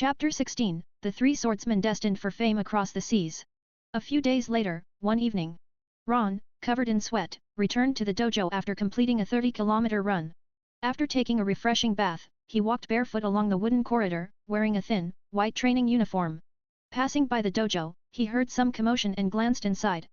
Chapter 16, The Three Swordsmen Destined for Fame Across the Seas. A few days later, one evening, Ron, covered in sweat, returned to the dojo after completing a 30-kilometer run. After taking a refreshing bath, he walked barefoot along the wooden corridor, wearing a thin, white training uniform. Passing by the dojo, he heard some commotion and glanced inside.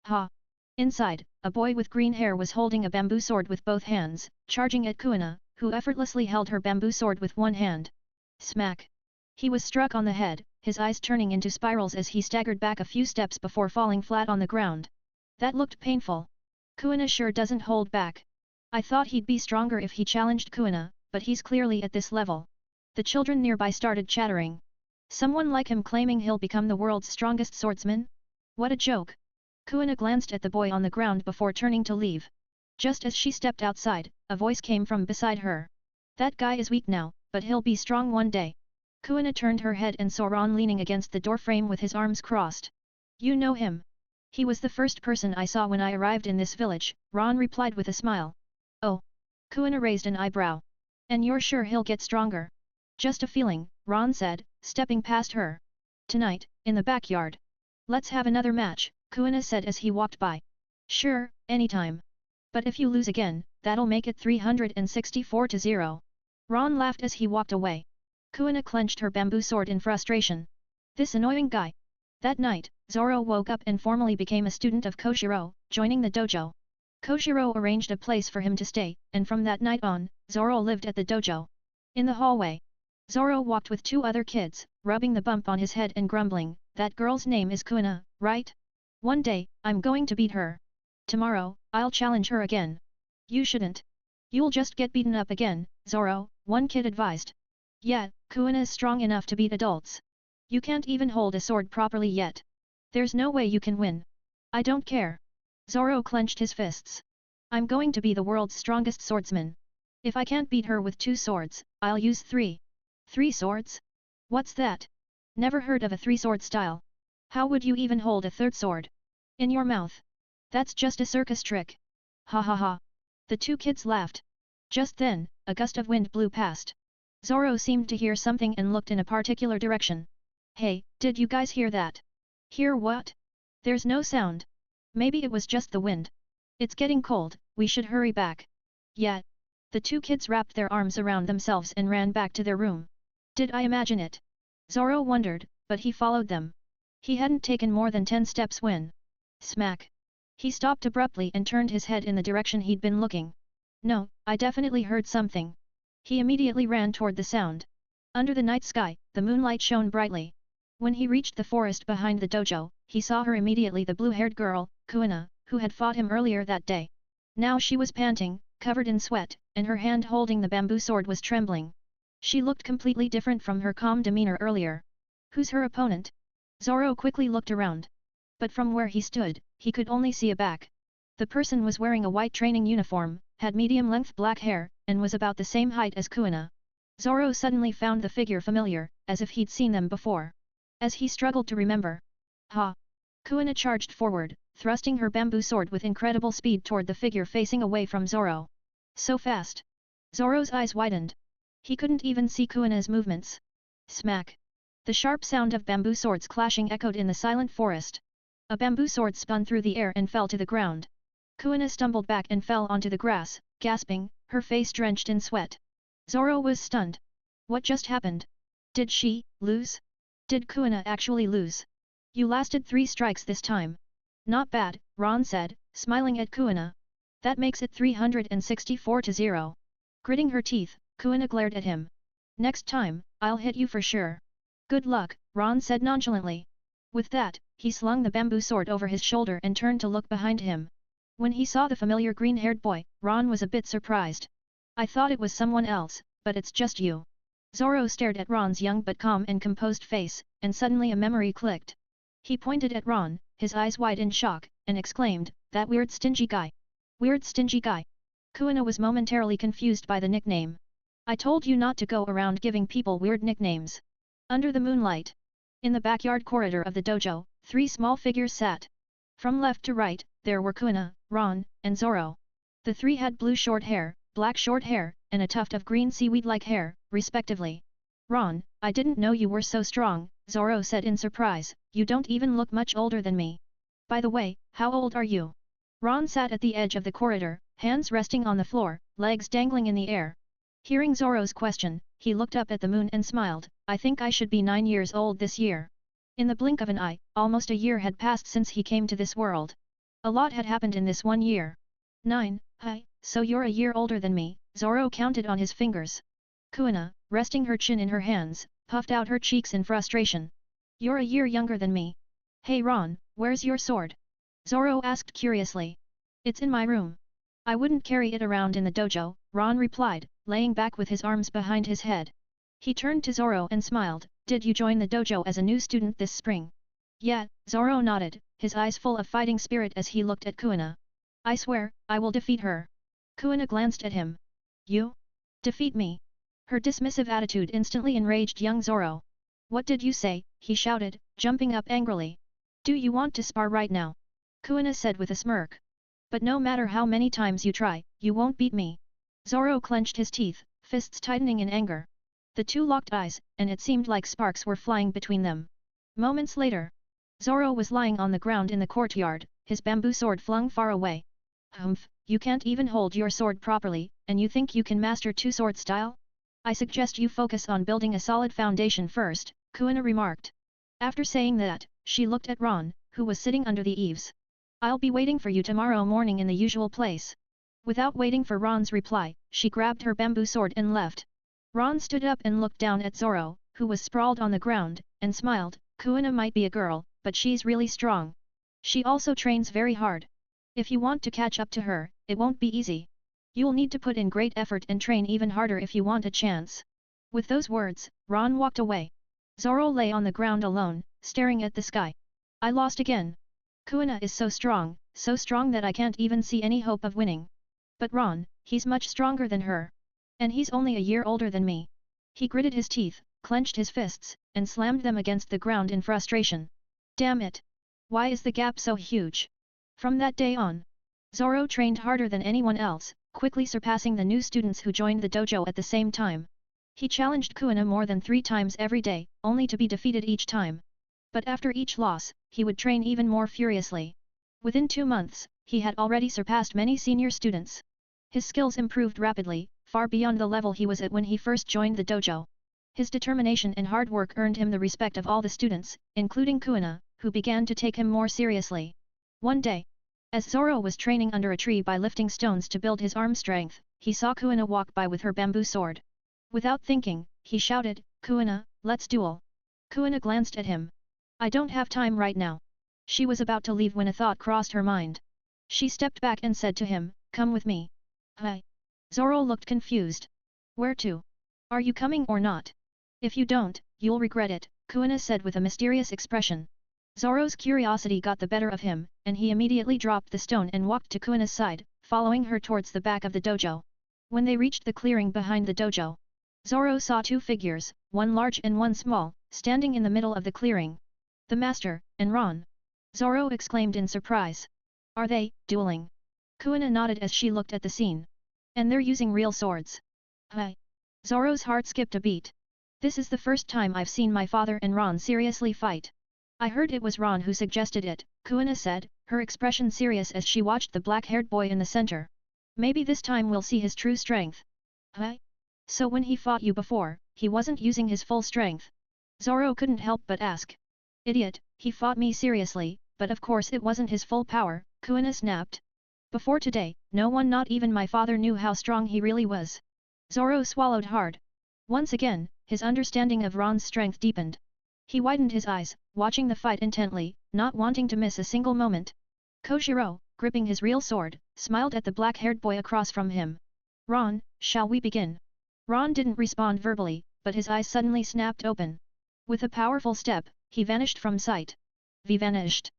Ha! Inside, a boy with green hair was holding a bamboo sword with both hands, charging at Kuina, who effortlessly held her bamboo sword with one hand. Smack! He was struck on the head, his eyes turning into spirals as he staggered back a few steps before falling flat on the ground. That looked painful. Kuina sure doesn't hold back. I thought he'd be stronger if he challenged Kuina, but he's clearly at this level. The children nearby started chattering. Someone like him claiming he'll become the world's strongest swordsman? What a joke! Kuina glanced at the boy on the ground before turning to leave. Just as she stepped outside, a voice came from beside her. That guy is weak now, but he'll be strong one day. Kuina turned her head and saw Ron leaning against the doorframe with his arms crossed. You know him? He was the first person I saw when I arrived in this village, Ron replied with a smile. Oh! Kuina raised an eyebrow. And you're sure he'll get stronger? Just a feeling, Ron said, stepping past her. Tonight, in the backyard. Let's have another match, Kuina said as he walked by. Sure, anytime. But if you lose again, that'll make it 364-0. Ron laughed as he walked away. Kuina clenched her bamboo sword in frustration. This annoying guy. That night, Zoro woke up and formally became a student of Koshiro, joining the dojo. Koshiro arranged a place for him to stay, and from that night on, Zoro lived at the dojo. In the hallway, Zoro walked with two other kids, rubbing the bump on his head and grumbling, that girl's name is Kuina, right? One day, I'm going to beat her. Tomorrow, I'll challenge her again. You shouldn't. You'll just get beaten up again, Zoro, one kid advised. Yeah, Kuina is strong enough to beat adults. You can't even hold a sword properly yet. There's no way you can win. I don't care. Zoro clenched his fists. I'm going to be the world's strongest swordsman. If I can't beat her with 2 swords, I'll use 3. 3 swords? What's that? Never heard of a 3-sword style. How would you even hold a 3rd sword? In your mouth. That's just a circus trick. Ha ha ha. The 2 kids laughed. Just then, a gust of wind blew past. Zoro seemed to hear something and looked in a particular direction. Hey, did you guys hear that? Hear what? There's no sound. Maybe it was just the wind. It's getting cold, we should hurry back. Yeah. The 2 kids wrapped their arms around themselves and ran back to their room. Did I imagine it? Zoro wondered, but he followed them. He hadn't taken more than 10 steps when... Smack! He stopped abruptly and turned his head in the direction he'd been looking. No, I definitely heard something. He immediately ran toward the sound. Under the night sky, the moonlight shone brightly. When he reached the forest behind the dojo, he saw her immediately, the blue-haired girl, Kuina, who had fought him earlier that day. Now she was panting, covered in sweat, and her hand holding the bamboo sword was trembling. She looked completely different from her calm demeanor earlier. Who's her opponent? Zoro quickly looked around. But from where he stood, he could only see a back. The person was wearing a white training uniform, had medium-length black hair, and was about the same height as Kuina. Zoro suddenly found the figure familiar, as if he'd seen them before. As he struggled to remember. Ha! Kuina charged forward, thrusting her bamboo sword with incredible speed toward the figure facing away from Zoro. So fast! Zoro's eyes widened. He couldn't even see Kuina's movements. Smack! The sharp sound of bamboo swords clashing echoed in the silent forest. A bamboo sword spun through the air and fell to the ground. Kuina stumbled back and fell onto the grass, gasping, her face drenched in sweat. Zoro was stunned. What just happened? Did she lose? Did Kuina actually lose? You lasted 3 strikes this time. Not bad, Ron said, smiling at Kuina. That makes it 364-0. Gritting her teeth, Kuina glared at him. Next time, I'll hit you for sure. Good luck, Ron said nonchalantly. With that, he slung the bamboo sword over his shoulder and turned to look behind him. When he saw the familiar green-haired boy, Ron was a bit surprised. I thought it was someone else, but it's just you. Zoro stared at Ron's young but calm and composed face, and suddenly a memory clicked. He pointed at Ron, his eyes wide in shock, and exclaimed, that weird stingy guy. Weird stingy guy. Kuina was momentarily confused by the nickname. I told you not to go around giving people weird nicknames. Under the moonlight. In the backyard corridor of the dojo, 3 small figures sat. From left to right, there were Kuina, Ron, and Zoro. The 3 had blue short hair, black short hair, and a tuft of green seaweed-like hair, respectively. Ron, I didn't know you were so strong, Zoro said in surprise, you don't even look much older than me. By the way, how old are you? Ron sat at the edge of the corridor, hands resting on the floor, legs dangling in the air. Hearing Zoro's question, he looked up at the moon and smiled, I think I should be 9 years old this year. In the blink of an eye, almost a year had passed since he came to this world. A lot had happened in this 1 year. 9, so you're a year older than me, Zoro counted on his fingers. Kuina, resting her chin in her hands, puffed out her cheeks in frustration. You're a year younger than me. Hey Ron, where's your sword? Zoro asked curiously. It's in my room. I wouldn't carry it around in the dojo, Ron replied, laying back with his arms behind his head. He turned to Zoro and smiled, did you join the dojo as a new student this spring? Yeah, Zoro nodded, his eyes full of fighting spirit as he looked at Kuina. I swear, I will defeat her. Kuina glanced at him. You? Defeat me? Her dismissive attitude instantly enraged young Zoro. What did you say? He shouted, jumping up angrily. Do you want to spar right now? Kuina said with a smirk. But no matter how many times you try, you won't beat me. Zoro clenched his teeth, fists tightening in anger. The two locked eyes, and it seemed like sparks were flying between them. Moments later, Zoro was lying on the ground in the courtyard, his bamboo sword flung far away. Humph, you can't even hold your sword properly, and you think you can master two-sword style? I suggest you focus on building a solid foundation first, Kuina remarked. After saying that, she looked at Ron, who was sitting under the eaves. I'll be waiting for you tomorrow morning in the usual place. Without waiting for Ron's reply, she grabbed her bamboo sword and left. Ron stood up and looked down at Zoro, who was sprawled on the ground, and smiled, Kuina might be a girl, but she's really strong. She also trains very hard. If you want to catch up to her, it won't be easy. You'll need to put in great effort and train even harder if you want a chance. With those words, Ron walked away. Zoro lay on the ground alone, staring at the sky. I lost again. Kuina is so strong that I can't even see any hope of winning. But Ron, he's much stronger than her. And he's only a year older than me. He gritted his teeth, clenched his fists, and slammed them against the ground in frustration. Damn it! Why is the gap so huge? From that day on, Zoro trained harder than anyone else, quickly surpassing the new students who joined the dojo at the same time. He challenged Kuina more than 3 times every day, only to be defeated each time. But after each loss, he would train even more furiously. Within 2 months, he had already surpassed many senior students. His skills improved rapidly, far beyond the level he was at when he first joined the dojo. His determination and hard work earned him the respect of all the students, including Kuina, who began to take him more seriously. One day, as Zoro was training under a tree by lifting stones to build his arm strength, he saw Kuina walk by with her bamboo sword. Without thinking, he shouted, Kuina, let's duel. Kuina glanced at him. I don't have time right now. She was about to leave when a thought crossed her mind. She stepped back and said to him, come with me. Hi. Zoro looked confused. Where to? Are you coming or not? If you don't, you'll regret it, Kuina said with a mysterious expression. Zoro's curiosity got the better of him, and he immediately dropped the stone and walked to Kuina's side, following her towards the back of the dojo. When they reached the clearing behind the dojo, Zoro saw 2 figures, one large and one small, standing in the middle of the clearing. The master, and Ron. Zoro exclaimed in surprise. Are they, dueling? Kuina nodded as she looked at the scene. And they're using real swords. Hi. Zoro's heart skipped a beat. This is the first time I've seen my father and Ron seriously fight. I heard it was Ron who suggested it, Kuina said, her expression serious as she watched the black-haired boy in the center. Maybe this time we'll see his true strength. Hi. So when he fought you before, he wasn't using his full strength? Zoro couldn't help but ask. Idiot, he fought me seriously, but of course it wasn't his full power, Kuina snapped. Before today, no one, not even my father, knew how strong he really was. Zoro swallowed hard. Once again, his understanding of Ron's strength deepened. He widened his eyes, watching the fight intently, not wanting to miss a single moment. Koshiro, gripping his real sword, smiled at the black-haired boy across from him. Ron, shall we begin? Ron didn't respond verbally, but his eyes suddenly snapped open. With a powerful step, he vanished from sight. He vanished.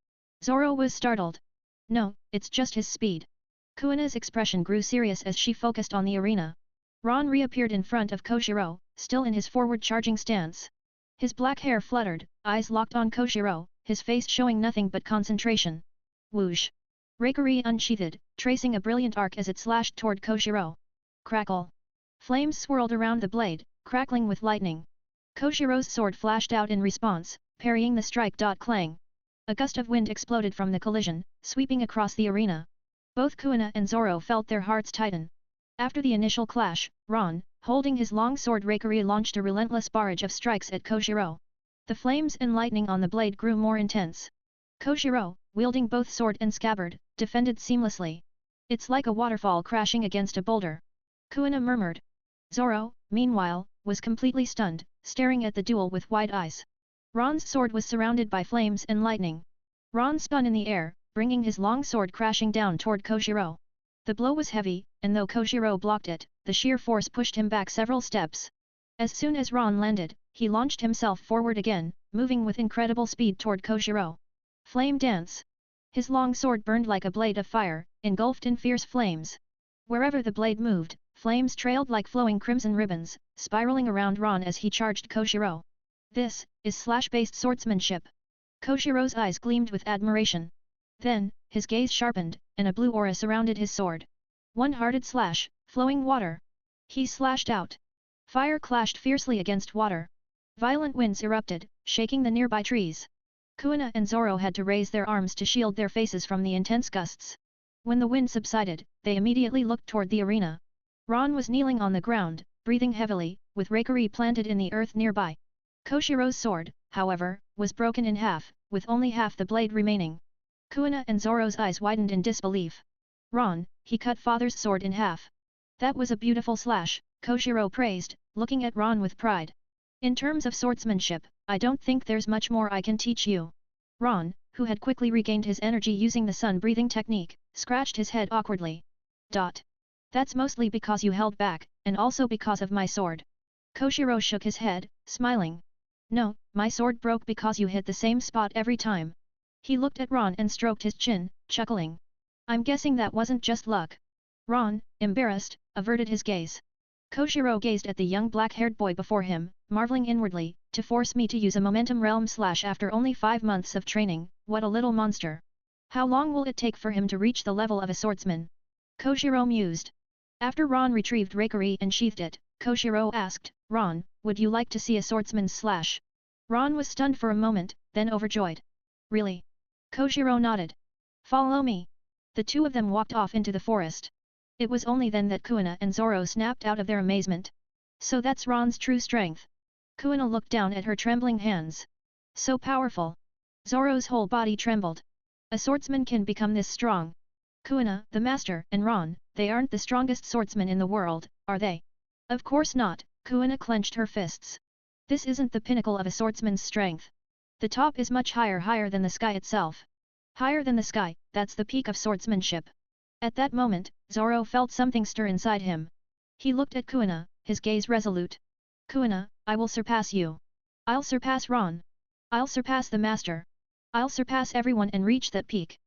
Zoro was startled. No, it's just his speed. Kuina's expression grew serious as she focused on the arena. Ron reappeared in front of Koshiro, still in his forward-charging stance. His black hair fluttered, eyes locked on Koshiro, his face showing nothing but concentration. Whoosh! Raikiri unsheathed, tracing a brilliant arc as it slashed toward Koshiro. Crackle! Flames swirled around the blade, crackling with lightning. Koshiro's sword flashed out in response, parrying the strike. Clang. A gust of wind exploded from the collision, sweeping across the arena. Both Kuina and Zoro felt their hearts tighten. After the initial clash, Ron, holding his long sword Raikiri, launched a relentless barrage of strikes at Koshiro. The flames and lightning on the blade grew more intense. Koshiro, wielding both sword and scabbard, defended seamlessly. It's like a waterfall crashing against a boulder. Kuina murmured. Zoro, meanwhile, was completely stunned, staring at the duel with wide eyes. Ron's sword was surrounded by flames and lightning. Ron spun in the air, bringing his long sword crashing down toward Koshiro. The blow was heavy, and though Koshiro blocked it, the sheer force pushed him back several steps. As soon as Ron landed, he launched himself forward again, moving with incredible speed toward Koshiro. Flame dance. His long sword burned like a blade of fire, engulfed in fierce flames. Wherever the blade moved, flames trailed like flowing crimson ribbons, spiraling around Ron as he charged Koshiro. This is slash-based swordsmanship. Koshiro's eyes gleamed with admiration. Then, his gaze sharpened, and a blue aura surrounded his sword. One-hearted slash, flowing water. He slashed out. Fire clashed fiercely against water. Violent winds erupted, shaking the nearby trees. Kuina and Zoro had to raise their arms to shield their faces from the intense gusts. When the wind subsided, they immediately looked toward the arena. Ron was kneeling on the ground, breathing heavily, with Raikiri planted in the earth nearby. Koshiro's sword, however, was broken in half, with only half the blade remaining. Kuina and Zoro's eyes widened in disbelief. Ron, he cut father's sword in half. That was a beautiful slash, Koshiro praised, looking at Ron with pride. In terms of swordsmanship, I don't think there's much more I can teach you. Ron, who had quickly regained his energy using the sun-breathing technique, scratched his head awkwardly. That's mostly because you held back, and also because of my sword. Koshiro shook his head, smiling. No, my sword broke because you hit the same spot every time. He looked at Ron and stroked his chin, chuckling. I'm guessing that wasn't just luck. Ron, embarrassed, averted his gaze. Koshiro gazed at the young black-haired boy before him, marveling inwardly, to force me to use a momentum realm slash after only 5 months of training, what a little monster. How long will it take for him to reach the level of a swordsman? Koshiro mused. After Ron retrieved Raikiri and sheathed it, Koshiro asked, Ron, would you like to see a swordsman's slash? Ron was stunned for a moment, then overjoyed. Really? Koshiro nodded. Follow me. The two of them walked off into the forest. It was only then that Kuina and Zoro snapped out of their amazement. So that's Ron's true strength. Kuina looked down at her trembling hands. So powerful. Zoro's whole body trembled. A swordsman can become this strong. Kuina, the master, and Ron, they aren't the strongest swordsmen in the world, are they? Of course not, Kuina clenched her fists. This isn't the pinnacle of a swordsman's strength. The top is much higher than the sky itself. Higher than the sky, that's the peak of swordsmanship. At that moment, Zoro felt something stir inside him. He looked at Kuina, his gaze resolute. Kuina, I will surpass you. I'll surpass Ron. I'll surpass the master. I'll surpass everyone and reach that peak.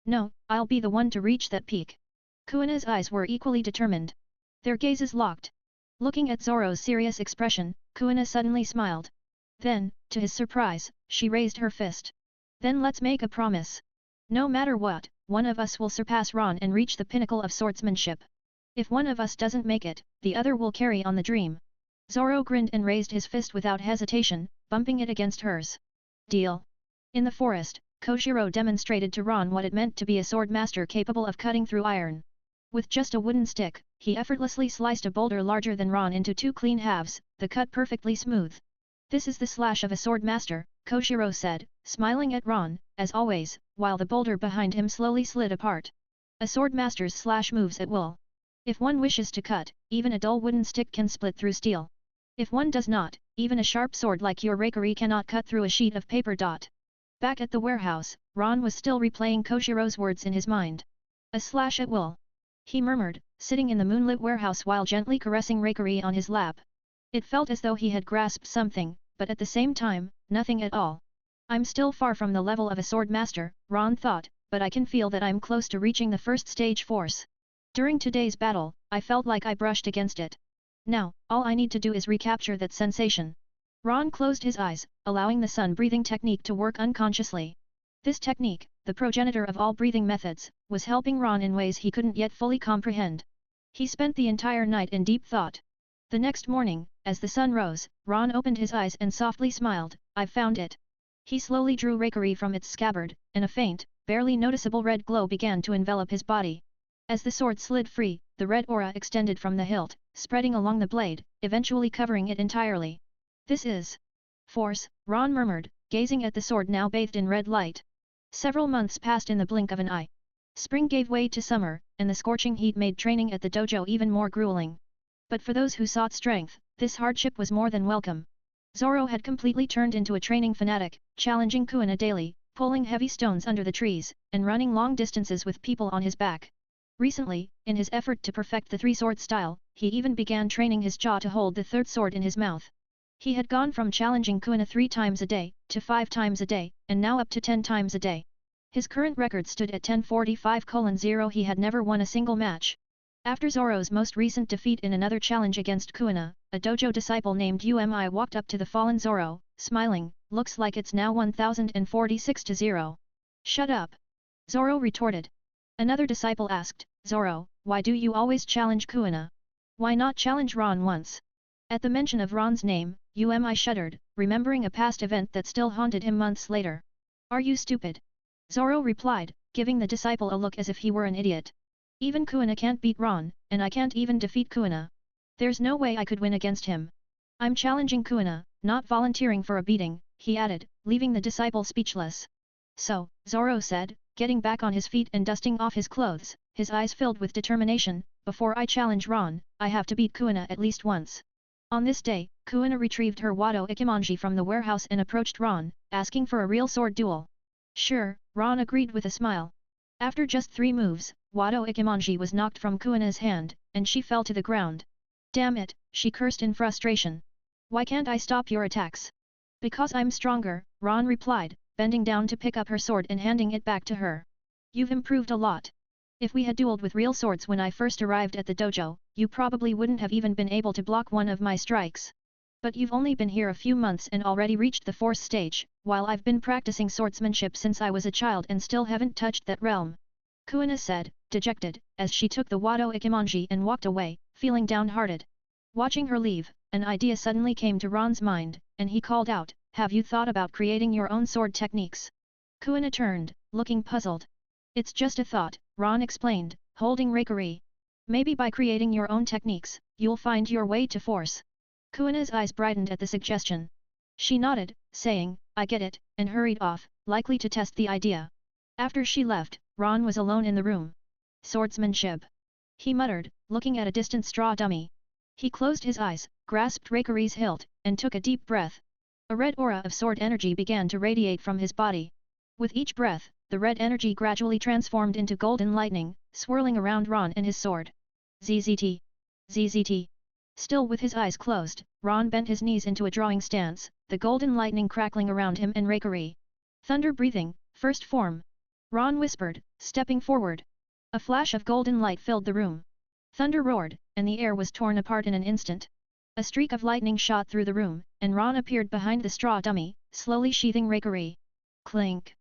No, I'll be the one to reach that peak. Kuina's eyes were equally determined. Their gazes locked. Looking at Zoro's serious expression, Kuina suddenly smiled. Then, to his surprise, she raised her fist. Then let's make a promise. No matter what, one of us will surpass Ron and reach the pinnacle of swordsmanship. If one of us doesn't make it, the other will carry on the dream. Zoro grinned and raised his fist without hesitation, bumping it against hers. Deal. In the forest, Koshiro demonstrated to Ron what it meant to be a sword master capable of cutting through iron. With just a wooden stick, he effortlessly sliced a boulder larger than Ron into 2 clean halves, the cut perfectly smooth. This is the slash of a sword master, Koshiro said, smiling at Ron, as always, while the boulder behind him slowly slid apart. A sword master's slash moves at will. If one wishes to cut, even a dull wooden stick can split through steel. If one does not, even a sharp sword like your Raikiri cannot cut through a sheet of paper. Back at the warehouse, Ron was still replaying Koshiro's words in his mind. A slash at will. He murmured, sitting in the moonlit warehouse while gently caressing Raikiri on his lap. It felt as though he had grasped something, but at the same time, nothing at all. I'm still far from the level of a sword master, Ron thought, but I can feel that I'm close to reaching the first stage force. During today's battle, I felt like I brushed against it. Now, all I need to do is recapture that sensation. Ron closed his eyes, allowing the sun-breathing technique to work unconsciously. This technique, the progenitor of all breathing methods, was helping Ron in ways he couldn't yet fully comprehend. He spent the entire night in deep thought. The next morning, As the sun rose, Ron opened his eyes and softly smiled, "I've found it." He slowly drew Raikiri from its scabbard, and a faint, barely noticeable red glow began to envelop his body. As the sword slid free, the red aura extended from the hilt, spreading along the blade, eventually covering it entirely. "This is force," Ron murmured, gazing at the sword now bathed in red light. Several months passed in the blink of an eye. Spring gave way to summer, and the scorching heat made training at the dojo even more grueling. But for those who sought strength, this hardship was more than welcome. Zoro had completely turned into a training fanatic, challenging Kuina daily, pulling heavy stones under the trees, and running long distances with people on his back. Recently, in his effort to perfect the three-sword style, he even began training his jaw to hold the third sword in his mouth. He had gone from challenging Kuina 3 times a day, to 5 times a day, and now up to 10 times a day. His current record stood at 1045:0. He had never won a single match. After Zoro's most recent defeat in another challenge against Kuina, a dojo disciple named Umi walked up to the fallen Zoro, smiling, "Looks like it's now 1046:0. "Shut up!" Zoro retorted. Another disciple asked, "Zoro, why do you always challenge Kuina? Why not challenge Ron once?" At the mention of Ron's name, Umi shuddered, remembering a past event that still haunted him months later. "Are you stupid?" Zoro replied, giving the disciple a look as if he were an idiot. "Even Kuina can't beat Ron, and I can't even defeat Kuina. There's no way I could win against him. I'm challenging Kuina, not volunteering for a beating," he added, leaving the disciple speechless. "So," Zoro said, getting back on his feet and dusting off his clothes, his eyes filled with determination, "before I challenge Ron, I have to beat Kuina at least once." On this day, Kuina retrieved her Wado Ikimonji from the warehouse and approached Ron, asking for a real sword duel. "Sure," Ron agreed with a smile. After just 3 moves, Wado Ikimonji was knocked from Kuina's hand, and she fell to the ground. "Damn it," she cursed in frustration. "Why can't I stop your attacks?" "Because I'm stronger," Ron replied, bending down to pick up her sword and handing it back to her. "You've improved a lot. If we had dueled with real swords when I first arrived at the dojo, you probably wouldn't have even been able to block one of my strikes. But you've only been here a few months and already reached the 4th stage, while I've been practicing swordsmanship since I was a child and still haven't touched that realm," Kuina said, dejected, as she took the Wado Ikimonji and walked away, feeling downhearted. Watching her leave, an idea suddenly came to Ron's mind, and he called out, "Have you thought about creating your own sword techniques?" Kuina turned, looking puzzled. "It's just a thought," Ron explained, holding Raikiri. "Maybe by creating your own techniques, you'll find your way to force." Kuina's eyes brightened at the suggestion. She nodded, saying, "I get it," and hurried off, likely to test the idea. After she left, Ron was alone in the room. "Swordsmanship," he muttered, looking at a distant straw dummy. He closed his eyes, grasped Raikiri's hilt, and took a deep breath. A red aura of sword energy began to radiate from his body. With each breath, the red energy gradually transformed into golden lightning, swirling around Ron and his sword. ZZT. ZZT. Still with his eyes closed, Ron bent his knees into a drawing stance, the golden lightning crackling around him and Raikiri. "Thunder breathing, first form," Ron whispered, stepping forward. A flash of golden light filled the room. Thunder roared, and the air was torn apart in an instant. A streak of lightning shot through the room, and Ron appeared behind the straw dummy, slowly sheathing Raikiri. Clink!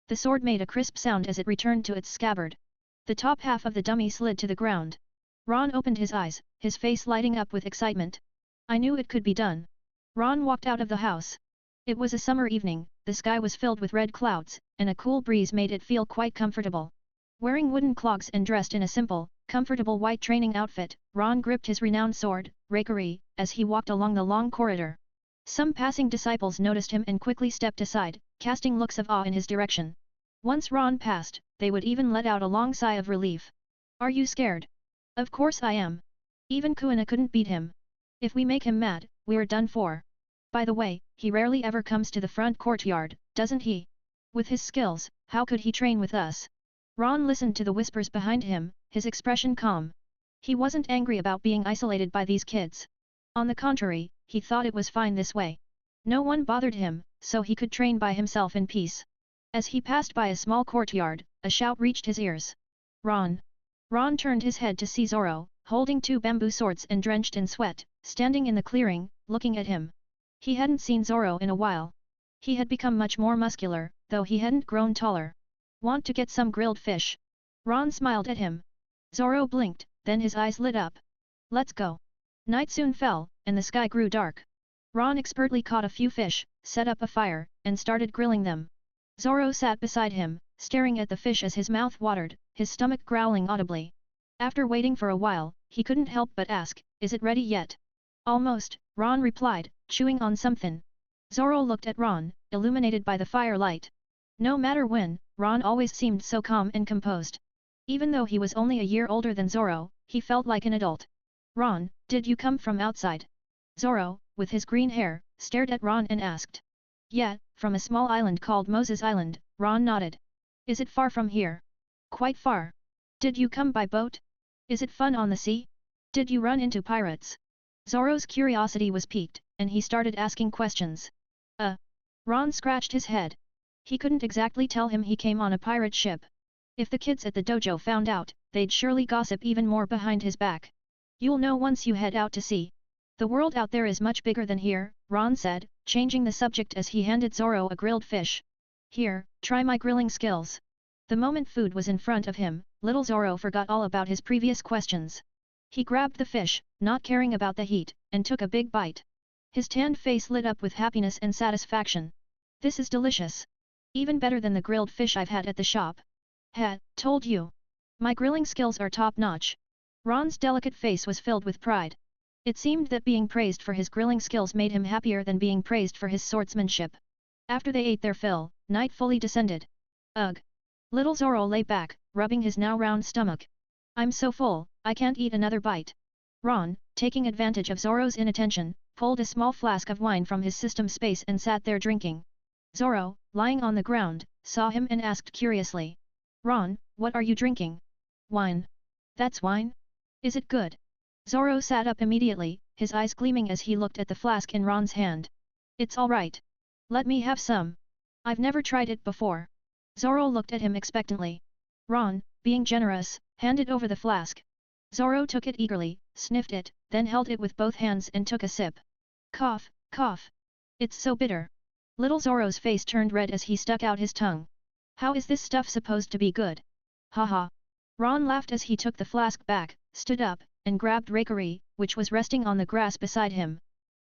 The sword made a crisp sound as it returned to its scabbard. The top half of the dummy slid to the ground. Ron opened his eyes, his face lighting up with excitement. "I knew it could be done." Ron walked out of the house. It was a summer evening, the sky was filled with red clouds, and a cool breeze made it feel quite comfortable. Wearing wooden clogs and dressed in a simple, comfortable white training outfit, Ron gripped his renowned sword, Raikiri, as he walked along the long corridor. Some passing disciples noticed him and quickly stepped aside, casting looks of awe in his direction. Once Ron passed, they would even let out a long sigh of relief. "Are you scared?" "Of course I am. Even Kuina couldn't beat him. If we make him mad, we're done for. By the way, he rarely ever comes to the front courtyard, doesn't he? With his skills, how could he train with us?" Ron listened to the whispers behind him, his expression calm. He wasn't angry about being isolated by these kids. On the contrary, he thought it was fine this way. No one bothered him, so he could train by himself in peace. As he passed by a small courtyard, a shout reached his ears. "Ron!" Ron turned his head to see Zoro, holding 2 bamboo swords and drenched in sweat, standing in the clearing, looking at him. He hadn't seen Zoro in a while. He had become much more muscular, though he hadn't grown taller. "Want to get some grilled fish?" Ron smiled at him. Zoro blinked, then his eyes lit up. "Let's go." Night soon fell, and the sky grew dark. Ron expertly caught a few fish, set up a fire, and started grilling them. Zoro sat beside him, staring at the fish as his mouth watered, his stomach growling audibly. After waiting for a while, he couldn't help but ask, "Is it ready yet?" "Almost," Ron replied, chewing on something. Zoro looked at Ron, illuminated by the firelight. No matter when, Ron always seemed so calm and composed. Even though he was only a year older than Zoro, he felt like an adult. "Ron, did you come from outside?" Zoro, with his green hair, stared at Ron and asked. "Yeah, from a small island called Moses Island," Ron nodded. "Is it far from here?" "Quite far." "Did you come by boat? Is it fun on the sea? Did you run into pirates?" Zoro's curiosity was piqued, and he started asking questions. Ron scratched his head. He couldn't exactly tell him he came on a pirate ship. If the kids at the dojo found out, they'd surely gossip even more behind his back. "You'll know once you head out to sea. The world out there is much bigger than here," Ron said, changing the subject as he handed Zoro a grilled fish. "Here, try my grilling skills." The moment food was in front of him, little Zoro forgot all about his previous questions. He grabbed the fish, not caring about the heat, and took a big bite. His tanned face lit up with happiness and satisfaction. "This is delicious. Even better than the grilled fish I've had at the shop." Told you. My grilling skills are top-notch." Ron's delicate face was filled with pride. It seemed that being praised for his grilling skills made him happier than being praised for his swordsmanship. After they ate their fill, night fully descended. Ugh! Little Zoro lay back, rubbing his now round stomach. "I'm so full, I can't eat another bite." Ron, taking advantage of Zoro's inattention, pulled a small flask of wine from his system space and sat there drinking. Zoro, lying on the ground, saw him and asked curiously. "Ron, what are you drinking?" "Wine." "That's wine? Is it good?" Zoro sat up immediately, his eyes gleaming as he looked at the flask in Ron's hand. "It's all right. Let me have some. I've never tried it before." Zoro looked at him expectantly. Ron, being generous, handed over the flask. Zoro took it eagerly, sniffed it, then held it with both hands and took a sip. Cough, cough. "It's so bitter." Little Zoro's face turned red as he stuck out his tongue. "How is this stuff supposed to be good?" "Haha." Ron laughed as he took the flask back, stood up, and grabbed Raikiri, which was resting on the grass beside him.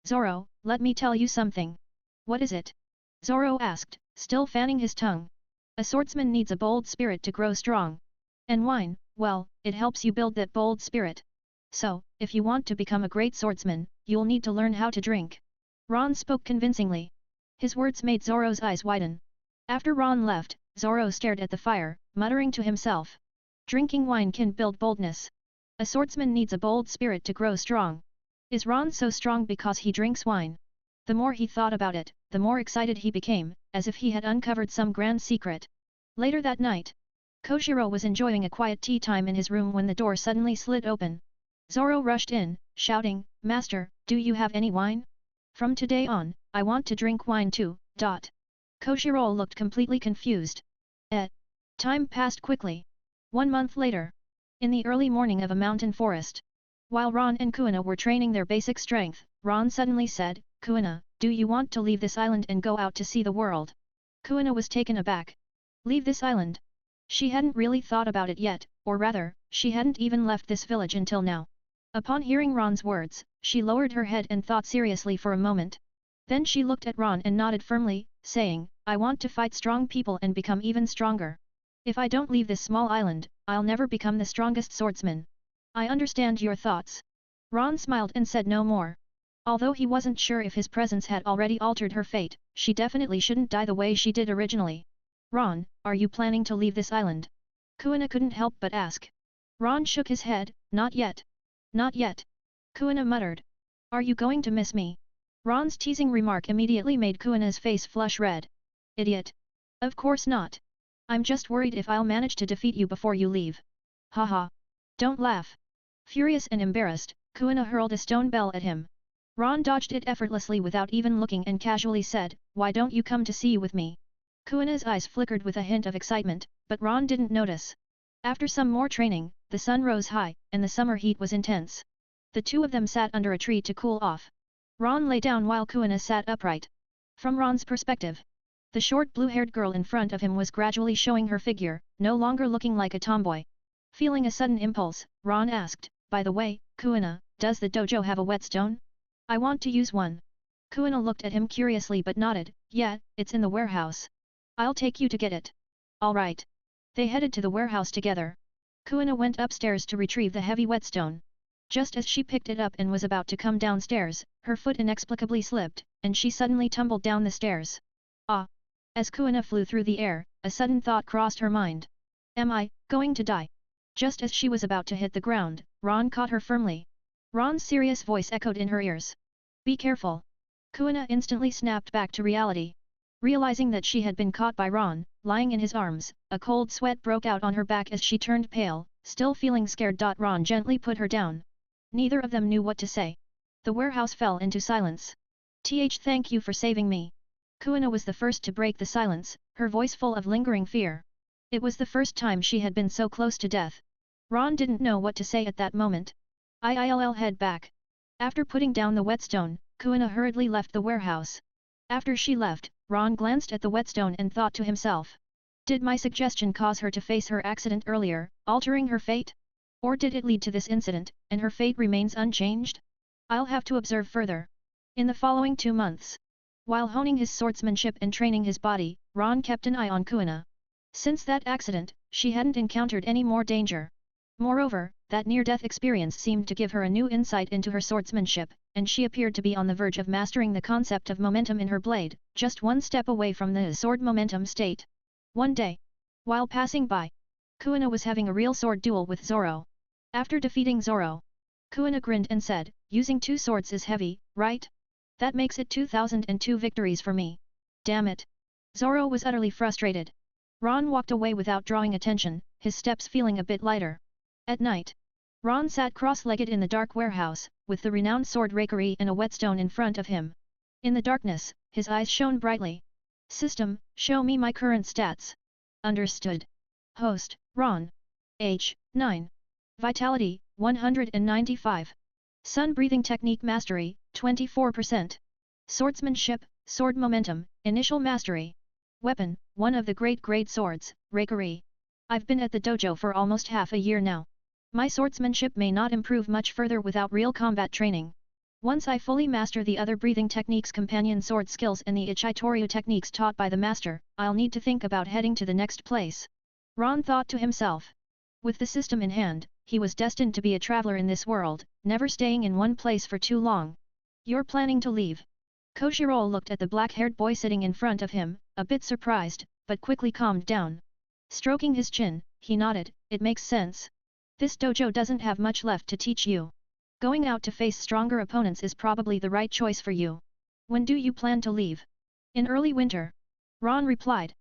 "Zoro, let me tell you something." "What is it?" Zoro asked, still fanning his tongue. "A swordsman needs a bold spirit to grow strong. And wine, well, it helps you build that bold spirit. So, if you want to become a great swordsman, you'll need to learn how to drink." Ron spoke convincingly. His words made Zoro's eyes widen. After Ron left, Zoro stared at the fire, muttering to himself. Drinking wine can build boldness. A swordsman needs a bold spirit to grow strong. Is Ron so strong because he drinks wine? The more he thought about it, the more excited he became, as if he had uncovered some grand secret. Later that night, Koshiro was enjoying a quiet tea time in his room when the door suddenly slid open. Zoro rushed in, shouting, "Master, do you have any wine? From today on, I want to drink wine too." Koshiro looked completely confused. Time passed quickly. 1 month later. In the early morning of a mountain forest. While Ron and Kuina were training their basic strength, Ron suddenly said, "Kuina, do you want to leave this island and go out to see the world?" Kuina was taken aback. Leave this island? She hadn't really thought about it yet, or rather, she hadn't even left this village until now. Upon hearing Ron's words, she lowered her head and thought seriously for a moment. Then she looked at Ron and nodded firmly, saying, "I want to fight strong people and become even stronger. If I don't leave this small island, I'll never become the strongest swordsman." "I understand your thoughts." Ron smiled and said no more. Although he wasn't sure if his presence had already altered her fate, she definitely shouldn't die the way she did originally. "Ron, are you planning to leave this island?" Kuina couldn't help but ask. Ron shook his head, "Not yet." "Not yet?" Kuina muttered. "Are you going to miss me?" Ron's teasing remark immediately made Kuina's face flush red. "Idiot. Of course not. I'm just worried if I'll manage to defeat you before you leave." "Haha. Don't laugh." Furious and embarrassed, Kuina hurled a stone bell at him. Ron dodged it effortlessly without even looking and casually said, "Why don't you come to sea with me?" Kuina's eyes flickered with a hint of excitement, but Ron didn't notice. After some more training, the sun rose high, and the summer heat was intense. The two of them sat under a tree to cool off. Ron lay down while Kuina sat upright. From Ron's perspective, the short blue-haired girl in front of him was gradually showing her figure, no longer looking like a tomboy. Feeling a sudden impulse, Ron asked, "By the way, Kuina, does the dojo have a whetstone?" I want to use one. Kuina looked at him curiously but nodded, yeah, it's in the warehouse. I'll take you to get it. Alright. They headed to the warehouse together. Kuina went upstairs to retrieve the heavy whetstone. Just as she picked it up and was about to come downstairs, her foot inexplicably slipped, and she suddenly tumbled down the stairs. Ah! As Kuina flew through the air, a sudden thought crossed her mind. Am I going to die? Just as she was about to hit the ground, Ron caught her firmly. Ron's serious voice echoed in her ears. Be careful. Kuina instantly snapped back to reality. Realizing that she had been caught by Ron, lying in his arms, a cold sweat broke out on her back as she turned pale, still feeling scared. Ron gently put her down. Neither of them knew what to say. The warehouse fell into silence. Thank you for saving me. Kuina was the first to break the silence, her voice full of lingering fear. It was the first time she had been so close to death. Ron didn't know what to say at that moment. I'll head back. After putting down the whetstone, Kuina hurriedly left the warehouse. After she left, Ron glanced at the whetstone and thought to himself. Did my suggestion cause her to face her accident earlier, altering her fate? Or did it lead to this incident, and her fate remains unchanged? I'll have to observe further. In the following 2 months. While honing his swordsmanship and training his body, Ron kept an eye on Kuina. Since that accident, she hadn't encountered any more danger. Moreover, that near-death experience seemed to give her a new insight into her swordsmanship, and she appeared to be on the verge of mastering the concept of momentum in her blade, just one step away from the sword momentum state. One day, while passing by, Kuina was having a real sword duel with Zoro. After defeating Zoro, Kuina grinned and said, using 2 swords is heavy, right? That makes it 2002 victories for me. Damn it. Zoro was utterly frustrated. Ron walked away without drawing attention, his steps feeling a bit lighter. At night, Ron sat cross-legged in the dark warehouse, with the renowned sword Raikiri and a whetstone in front of him. In the darkness, his eyes shone brightly. System, show me my current stats. Understood. Host, Ron. Age, 9. Vitality, 195. Sun breathing technique mastery, 24%. Swordsmanship, sword momentum, initial mastery. Weapon, one of the great grade swords, Raikiri. I've been at the dojo for almost half a year now. My swordsmanship may not improve much further without real combat training. Once I fully master the other breathing techniques, companion sword skills and the Ichitoryu techniques taught by the master, I'll need to think about heading to the next place. Ron thought to himself. With the system in hand, he was destined to be a traveler in this world, never staying in one place for too long. You're planning to leave? Koshiro looked at the black-haired boy sitting in front of him, a bit surprised, but quickly calmed down. Stroking his chin, he nodded, it makes sense. This dojo doesn't have much left to teach you. Going out to face stronger opponents is probably the right choice for you. When do you plan to leave? In early winter. Ron replied.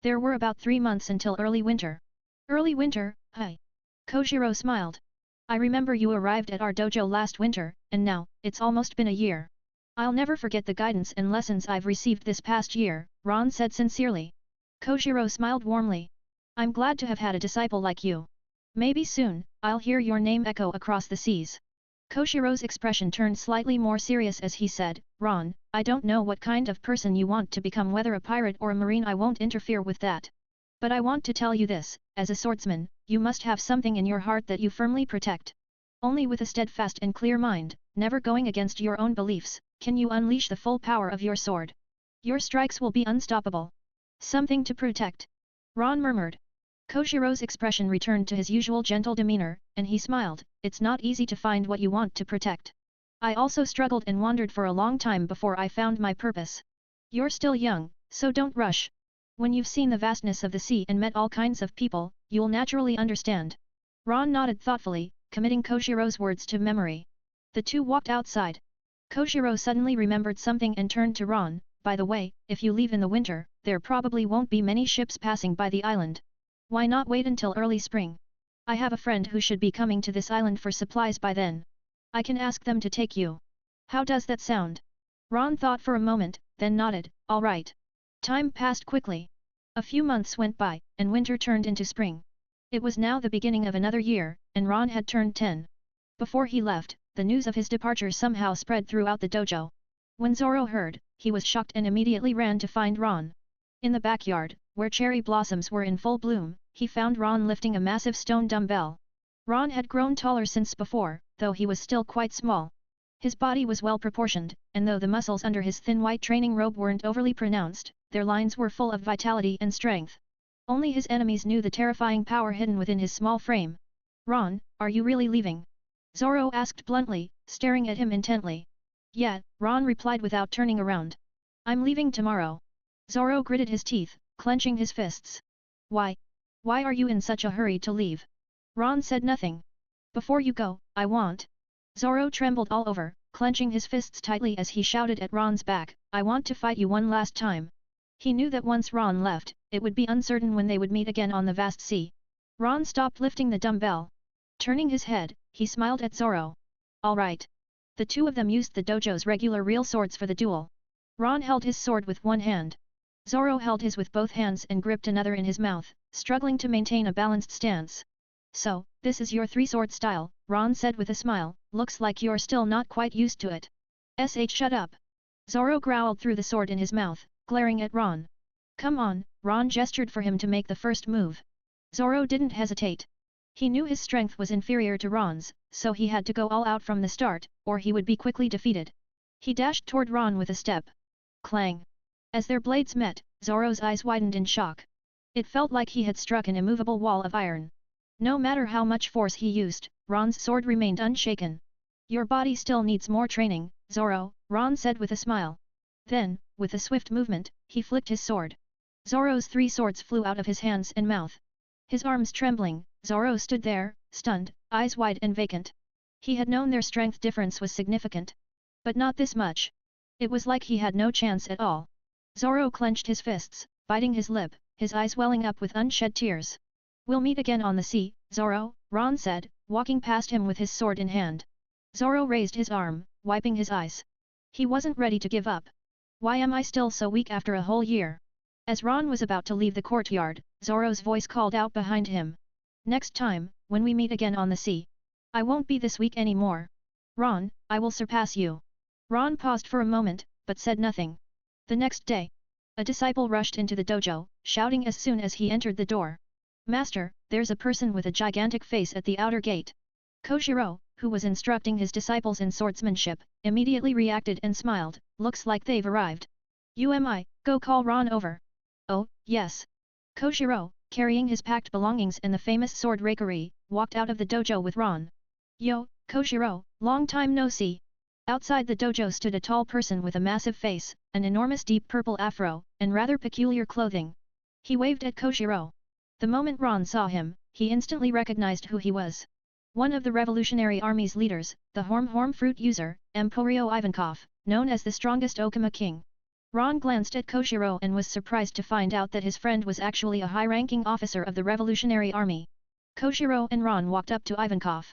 There were about 3 months until early winter. Early winter, hi. Koshiro smiled. I remember you arrived at our dojo last winter, and now, it's almost been a year. I'll never forget the guidance and lessons I've received this past year, Ron said sincerely. Koshiro smiled warmly. I'm glad to have had a disciple like you. Maybe soon, I'll hear your name echo across the seas. Koshiro's expression turned slightly more serious as he said, Ron, I don't know what kind of person you want to become, whether a pirate or a marine. I won't interfere with that. But I want to tell you this, as a swordsman, you must have something in your heart that you firmly protect. Only with a steadfast and clear mind, never going against your own beliefs, can you unleash the full power of your sword. Your strikes will be unstoppable. Something to protect. Ron murmured. Koshiro's expression returned to his usual gentle demeanor, and he smiled. It's not easy to find what you want to protect. I also struggled and wandered for a long time before I found my purpose. You're still young, so don't rush. When you've seen the vastness of the sea and met all kinds of people, you'll naturally understand. Ron nodded thoughtfully, committing Koshiro's words to memory. The two walked outside. Koshiro suddenly remembered something and turned to Ron. By the way, if you leave in the winter, there probably won't be many ships passing by the island. Why not wait until early spring? I have a friend who should be coming to this island for supplies by then. I can ask them to take you. How does that sound? Ron thought for a moment, then nodded, all right. Time passed quickly. A few months went by, and winter turned into spring. It was now the beginning of another year, and Ron had turned 10. Before he left, the news of his departure somehow spread throughout the dojo. When Zoro heard, he was shocked and immediately ran to find Ron. In the backyard, where cherry blossoms were in full bloom, he found Ron lifting a massive stone dumbbell. Ron had grown taller since before, though he was still quite small. His body was well proportioned, and though the muscles under his thin white training robe weren't overly pronounced, their lines were full of vitality and strength. Only his enemies knew the terrifying power hidden within his small frame. Ron, are you really leaving? Zoro asked bluntly, staring at him intently. Yeah, Ron replied without turning around. I'm leaving tomorrow. Zoro gritted his teeth, clenching his fists. Why? Why are you in such a hurry to leave? Ron said nothing. Before you go, I want. Zoro trembled all over, clenching his fists tightly as he shouted at Ron's back, I want to fight you one last time. He knew that once Ron left, it would be uncertain when they would meet again on the vast sea. Ron stopped lifting the dumbbell. Turning his head, he smiled at Zoro. All right. The two of them used the dojo's regular real swords for the duel. Ron held his sword with one hand. Zoro held his with both hands and gripped another in his mouth, struggling to maintain a balanced stance. So, this is your three-sword style, Ron said with a smile, looks like you're still not quite used to it. Shut up. Zoro growled through the sword in his mouth, glaring at Ron. Come on, Ron gestured for him to make the first move. Zoro didn't hesitate. He knew his strength was inferior to Ron's, so he had to go all out from the start, or he would be quickly defeated. He dashed toward Ron with a step. Clang! As their blades met, Zoro's eyes widened in shock. It felt like he had struck an immovable wall of iron. No matter how much force he used, Ron's sword remained unshaken. Your body still needs more training, Zoro, Ron said with a smile. Then, with a swift movement, he flicked his sword. Zoro's three swords flew out of his hands and mouth. His arms trembling, Zoro stood there, stunned, eyes wide and vacant. He had known their strength difference was significant. But not this much. It was like he had no chance at all. Zoro clenched his fists, biting his lip, his eyes welling up with unshed tears. We'll meet again on the sea, Zoro, Ron said, walking past him with his sword in hand. Zoro raised his arm, wiping his eyes. He wasn't ready to give up. Why am I still so weak after a whole year? As Ron was about to leave the courtyard, Zoro's voice called out behind him. Next time, when we meet again on the sea. I won't be this weak anymore. Ron, I will surpass you. Ron paused for a moment, but said nothing. The next day, a disciple rushed into the dojo, shouting as soon as he entered the door. Master, there's a person with a gigantic face at the outer gate. Koshiro, who was instructing his disciples in swordsmanship, immediately reacted and smiled, looks like they've arrived. UMI, go call Ron over. Oh, yes. Koshiro, carrying his packed belongings and the famous sword Raikiri, walked out of the dojo with Ron. Yo, Koshiro, long time no see. Outside the dojo stood a tall person with a massive face, an enormous deep purple afro, and rather peculiar clothing. He waved at Koshiro. The moment Ron saw him, he instantly recognized who he was. One of the Revolutionary Army's leaders, the Horm fruit user, Emporio Ivankov, known as the strongest Okama king. Ron glanced at Koshiro and was surprised to find out that his friend was actually a high-ranking officer of the Revolutionary Army. Koshiro and Ron walked up to Ivankov.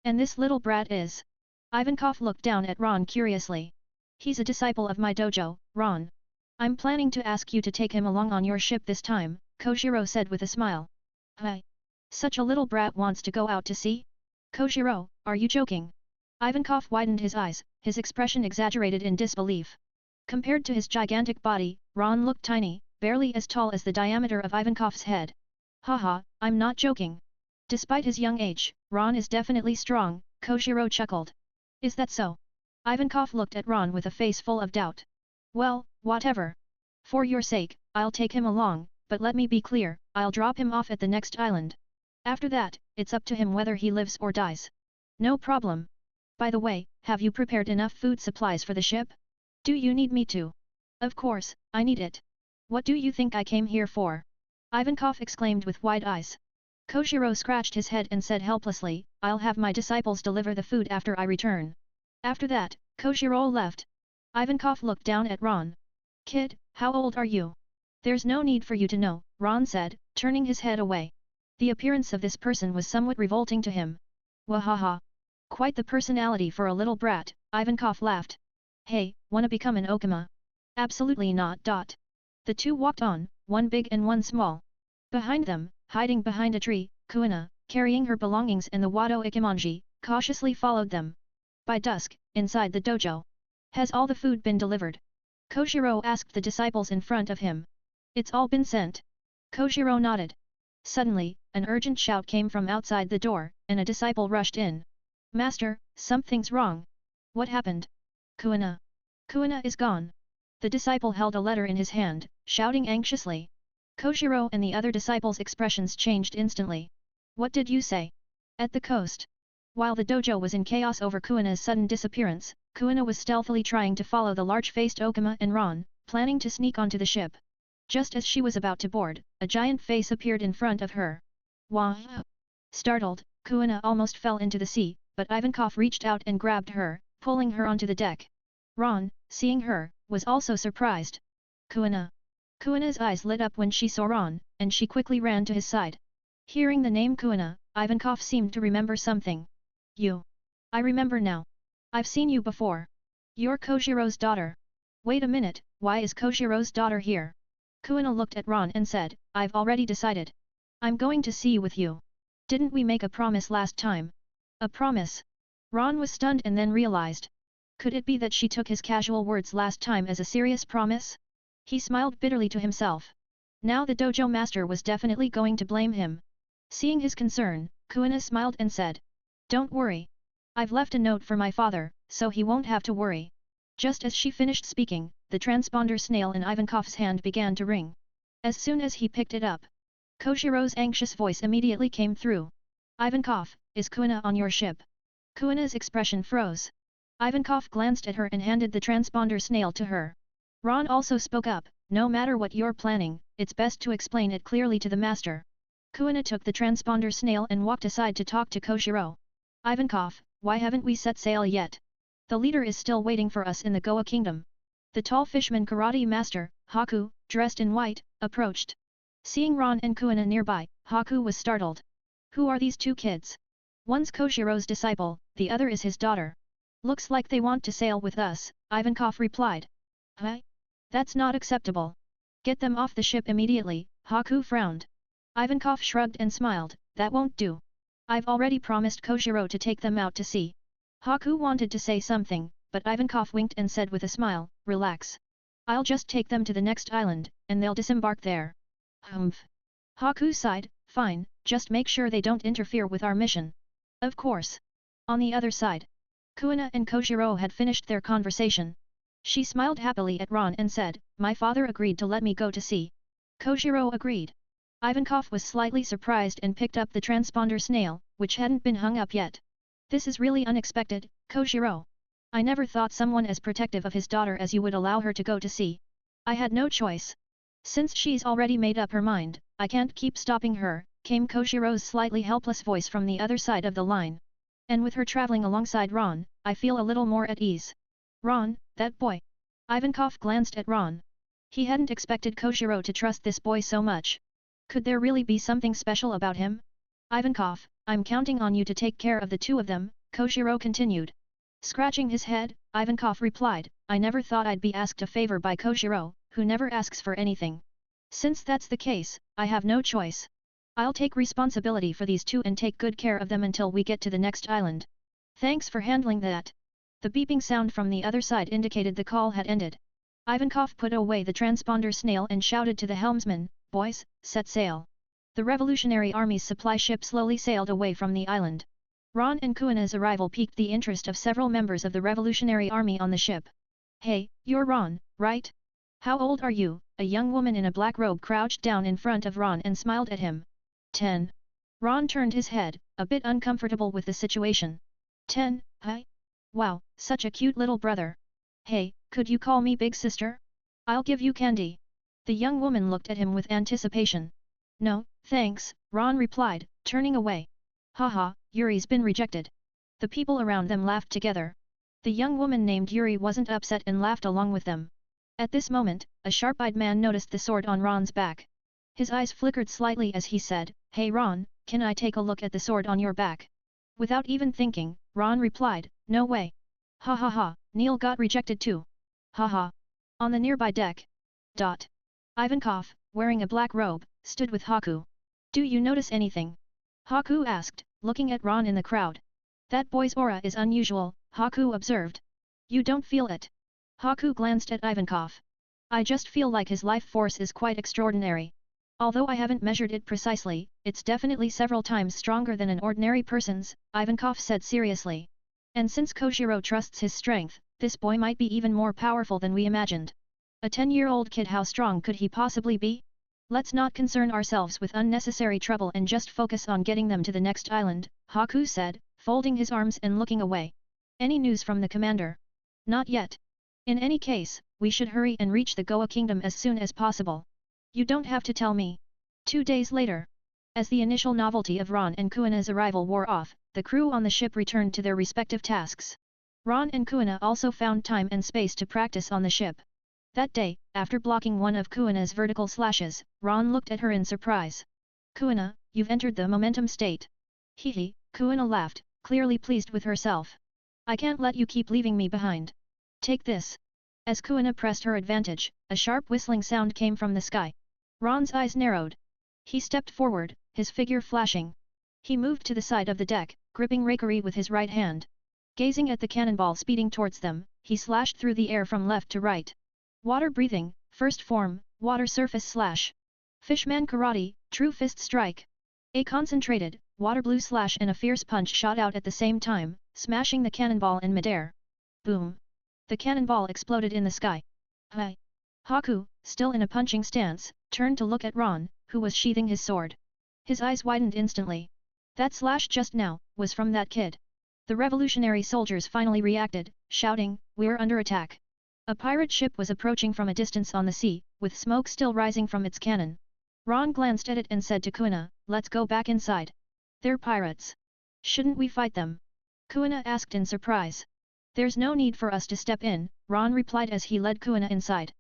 And this little brat is? Ivankov looked down at Ron curiously. He's a disciple of my dojo, Ron. I'm planning to ask you to take him along on your ship this time, Koshiro said with a smile. Hi. Such a little brat wants to go out to sea? Koshiro, are you joking? Ivankov widened his eyes, his expression exaggerated in disbelief. Compared to his gigantic body, Ron looked tiny, barely as tall as the diameter of Ivankov's head. Haha, I'm not joking. Despite his young age, Ron is definitely strong, Koshiro chuckled. Is that so? Ivankov looked at Ron with a face full of doubt. Well, whatever. For your sake, I'll take him along, but let me be clear, I'll drop him off at the next island. After that, it's up to him whether he lives or dies. No problem. By the way, have you prepared enough food supplies for the ship? Do you need me to? Of course, I need it. What do you think I came here for? Ivankov exclaimed with wide eyes. Koshiro scratched his head and said helplessly, I'll have my disciples deliver the food after I return. After that, Koshiro left. Ivankov looked down at Ron. Kid, how old are you? There's no need for you to know, Ron said, turning his head away. The appearance of this person was somewhat revolting to him. Wahaha. Quite the personality for a little brat, Ivankov laughed. Hey, wanna become an Okama? Absolutely not. The two walked on, one big and one small. Behind them, hiding behind a tree, Kuina, carrying her belongings and the Wado Ikimonji, cautiously followed them. By dusk, inside the dojo. Has all the food been delivered? Koshiro asked the disciples in front of him. It's all been sent. Koshiro nodded. Suddenly, an urgent shout came from outside the door, and a disciple rushed in. Master, something's wrong. What happened? Kuina. Kuina is gone. The disciple held a letter in his hand, shouting anxiously. Kojiro and the other disciples' expressions changed instantly. What did you say? At the coast. While the dojo was in chaos over Kuina's sudden disappearance, Kuina was stealthily trying to follow the large-faced Okama and Ron, planning to sneak onto the ship. Just as she was about to board, a giant face appeared in front of her. Wah! Startled, Kuina almost fell into the sea, but Ivankov reached out and grabbed her, pulling her onto the deck. Ron, seeing her, was also surprised. Kuina. Kuina's eyes lit up when she saw Ron, and she quickly ran to his side. Hearing the name Kuina, Ivankov seemed to remember something. You. I remember now. I've seen you before. You're Kojiro's daughter. Wait a minute, why is Kojiro's daughter here? Kuina looked at Ron and said, I've already decided. I'm going to see you with you. Didn't we make a promise last time? A promise? Ron was stunned and then realized. Could it be that she took his casual words last time as a serious promise? He smiled bitterly to himself. Now the dojo master was definitely going to blame him. Seeing his concern, Kuina smiled and said, Don't worry. I've left a note for my father, so he won't have to worry. Just as she finished speaking, the transponder snail in Ivankov's hand began to ring. As soon as he picked it up, Kojiro's anxious voice immediately came through. Ivankov, is Kuina on your ship? Kuina's expression froze. Ivankov glanced at her and handed the transponder snail to her. Ron also spoke up, no matter what you're planning, it's best to explain it clearly to the master. Kuina took the transponder snail and walked aside to talk to Kojiro. Ivankov, why haven't we set sail yet? The leader is still waiting for us in the Goa Kingdom. The tall fishman karate master, Haku, dressed in white, approached. Seeing Ron and Kuina nearby, Haku was startled. Who are these two kids? One's Kojiro's disciple, the other is his daughter. Looks like they want to sail with us, Ivankov replied. Huh? That's not acceptable. Get them off the ship immediately, Haku frowned. Ivankov shrugged and smiled, that won't do. I've already promised Kojiro to take them out to sea. Haku wanted to say something, but Ivankov winked and said with a smile, relax. I'll just take them to the next island, and they'll disembark there. Humph. Haku sighed, fine, just make sure they don't interfere with our mission. Of course. On the other side, Kuina and Kojiro had finished their conversation. She smiled happily at Ron and said, my father agreed to let me go to sea. Kojiro agreed. Ivankov was slightly surprised and picked up the transponder snail, which hadn't been hung up yet. This is really unexpected, Kojiro. I never thought someone as protective of his daughter as you would allow her to go to sea. I had no choice. Since she's already made up her mind, I can't keep stopping her, came Kojiro's slightly helpless voice from the other side of the line. And with her traveling alongside Ron, I feel a little more at ease. Ron, that boy. Ivankov glanced at Ron. He hadn't expected Kojiro to trust this boy so much. Could there really be something special about him? Ivankov, I'm counting on you to take care of the two of them, Kojiro continued. Scratching his head, Ivankov replied, I never thought I'd be asked a favor by Kojiro, who never asks for anything. Since that's the case, I have no choice. I'll take responsibility for these two and take good care of them until we get to the next island. Thanks for handling that. The beeping sound from the other side indicated the call had ended. Ivankov put away the transponder snail and shouted to the helmsman, boys, set sail. The Revolutionary Army's supply ship slowly sailed away from the island. Ron and Kuina's arrival piqued the interest of several members of the Revolutionary Army on the ship. Hey, you're Ron, right? How old are you? A young woman in a black robe crouched down in front of Ron and smiled at him. 10. Ron turned his head, a bit uncomfortable with the situation. 10, huh? Wow, such a cute little brother. Hey, could you call me big sister? I'll give you candy. The young woman looked at him with anticipation. No, thanks, Ron replied, turning away. Haha, Yuri's been rejected. The people around them laughed together. The young woman named Yuri wasn't upset and laughed along with them. At this moment, a sharp-eyed man noticed the sword on Ron's back. His eyes flickered slightly as he said, Hey Ron, can I take a look at the sword on your back? Without even thinking, Ron replied, No way. Ha ha ha, Neil got rejected too. Ha ha. On the nearby deck. Ivankov, wearing a black robe, stood with Haku. Do you notice anything? Haku asked, looking at Ron in the crowd. That boy's aura is unusual, Haku observed. You don't feel it? Haku glanced at Ivankov. I just feel like his life force is quite extraordinary. Although I haven't measured it precisely, it's definitely several times stronger than an ordinary person's, Ivankov said seriously. And since Koshiro trusts his strength, this boy might be even more powerful than we imagined. A 10-year-old kid, how strong could he possibly be? Let's not concern ourselves with unnecessary trouble and just focus on getting them to the next island, Haku said, folding his arms and looking away. Any news from the commander? Not yet. In any case, we should hurry and reach the Goa Kingdom as soon as possible. You don't have to tell me. 2 days later. As the initial novelty of Ron and Kuina's arrival wore off, the crew on the ship returned to their respective tasks. Ron and Kuina also found time and space to practice on the ship. That day, after blocking one of Kuina's vertical slashes, Ron looked at her in surprise. Kuina, you've entered the momentum state. Hehe, Kuina laughed, clearly pleased with herself. I can't let you keep leaving me behind. Take this. As Kuina pressed her advantage, a sharp whistling sound came from the sky. Ron's eyes narrowed. He stepped forward, his figure flashing. He moved to the side of the deck, gripping Raikiri with his right hand. Gazing at the cannonball speeding towards them, he slashed through the air from left to right. Water breathing, first form, water surface slash. Fishman karate, true fist strike. A concentrated, water blue slash and a fierce punch shot out at the same time, smashing the cannonball in midair. Boom! The cannonball exploded in the sky. Hi! Haku, still in a punching stance, turned to look at Ron, who was sheathing his sword. His eyes widened instantly. That slash just now, was from that kid. The revolutionary soldiers finally reacted, shouting, "We're under attack." A pirate ship was approaching from a distance on the sea, with smoke still rising from its cannon. Ron glanced at it and said to Kuina, "Let's go back inside. They're pirates. Shouldn't we fight them?" Kuina asked in surprise. "There's no need for us to step in," Ron replied as he led Kuina inside.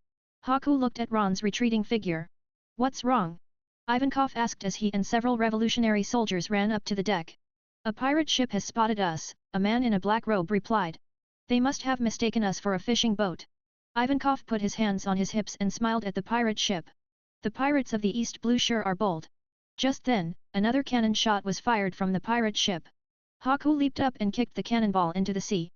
Haku looked at Ron's retreating figure. "What's wrong?" Ivankov asked as he and several revolutionary soldiers ran up to the deck. "A pirate ship has spotted us," a man in a black robe replied. "They must have mistaken us for a fishing boat." Ivankov put his hands on his hips and smiled at the pirate ship. "The pirates of the East Blue sure are bold." Just then, another cannon shot was fired from the pirate ship. Haku leaped up and kicked the cannonball into the sea.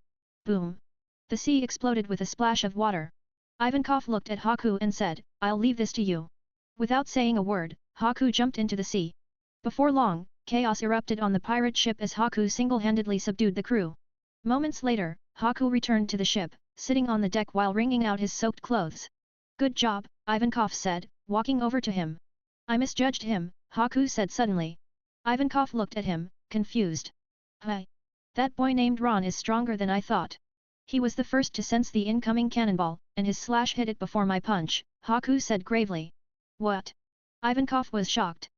Boom! The sea exploded with a splash of water. Ivankov looked at Haku and said, "I'll leave this to you." Without saying a word, Haku jumped into the sea. Before long, chaos erupted on the pirate ship as Haku single-handedly subdued the crew. Moments later, Haku returned to the ship, sitting on the deck while wringing out his soaked clothes. "Good job," Ivankov said, walking over to him. "I misjudged him," Haku said suddenly. Ivankov looked at him, confused. "Hi! That boy named Ron is stronger than I thought. He was the first to sense the incoming cannonball, and his slash hit it before my punch," Haku said gravely. "What?" Ivankov was shocked.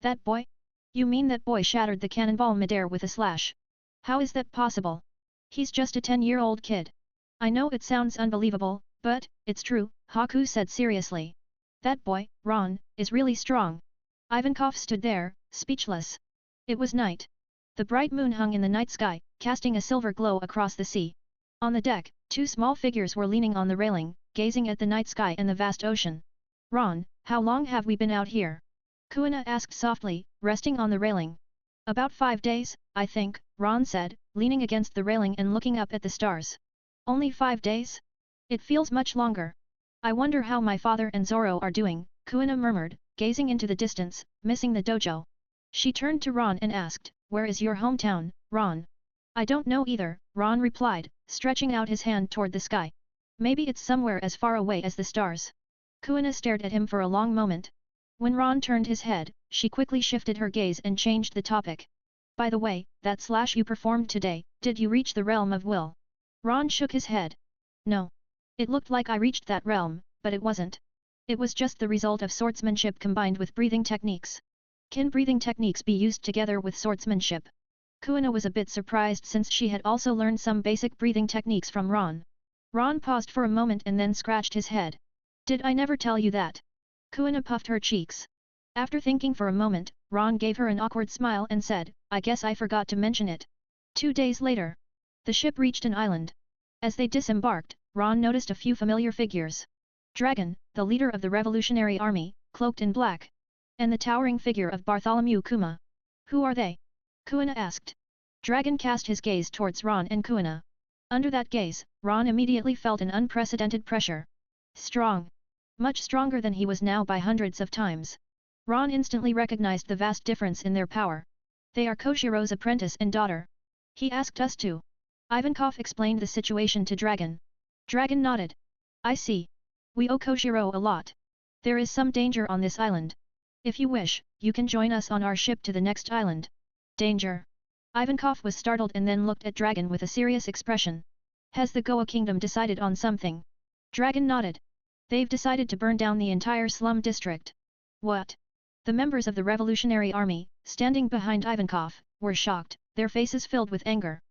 "That boy? You mean that boy shattered the cannonball midair with a slash? How is that possible? He's just a 10-year-old kid." "I know it sounds unbelievable, but, it's true," Haku said seriously. "That boy, Ron, is really strong." Ivankov stood there, speechless. It was night. The bright moon hung in the night sky, casting a silver glow across the sea. On the deck, two small figures were leaning on the railing, gazing at the night sky and the vast ocean. "Ron, how long have we been out here?" Kuina asked softly, resting on the railing. "About 5 days, I think," Ron said, leaning against the railing and looking up at the stars. "Only 5 days? It feels much longer. I wonder how my father and Zoro are doing," Kuina murmured, gazing into the distance, missing the dojo. She turned to Ron and asked, "Where is your hometown, Ron?" "I don't know either," Ron replied, stretching out his hand toward the sky. "Maybe it's somewhere as far away as the stars." Kuina stared at him for a long moment. When Ron turned his head, she quickly shifted her gaze and changed the topic. "By the way, that slash you performed today, did you reach the realm of will?" Ron shook his head. "No. It looked like I reached that realm, but it wasn't. It was just the result of swordsmanship combined with breathing techniques." "Can breathing techniques be used together with swordsmanship?" Kuina was a bit surprised since she had also learned some basic breathing techniques from Ron. Ron paused for a moment and then scratched his head. "Did I never tell you that?" Kuina puffed her cheeks. After thinking for a moment, Ron gave her an awkward smile and said, "I guess I forgot to mention it." 2 days later. The ship reached an island. As they disembarked, Ron noticed a few familiar figures. Dragon, the leader of the revolutionary army, cloaked in black. And the towering figure of Bartholomew Kuma. "Who are they?" Kuina asked. Dragon cast his gaze towards Ron and Kuina. Under that gaze, Ron immediately felt an unprecedented pressure. Strong. Much stronger than he was now by hundreds of times. Ron instantly recognized the vast difference in their power. "They are Koshiro's apprentice and daughter. He asked us to." Ivankov explained the situation to Dragon. Dragon nodded. I see. We owe Koshiro a lot. There is some danger on this island. If you wish, you can join us on our ship to the next island. Danger. Ivankov was startled and then looked at Dragon with a serious expression. Has the Goa Kingdom decided on something? Dragon nodded. They've decided to burn down the entire slum district. What? The members of the Revolutionary Army, standing behind Ivankov, were shocked, their faces filled with anger.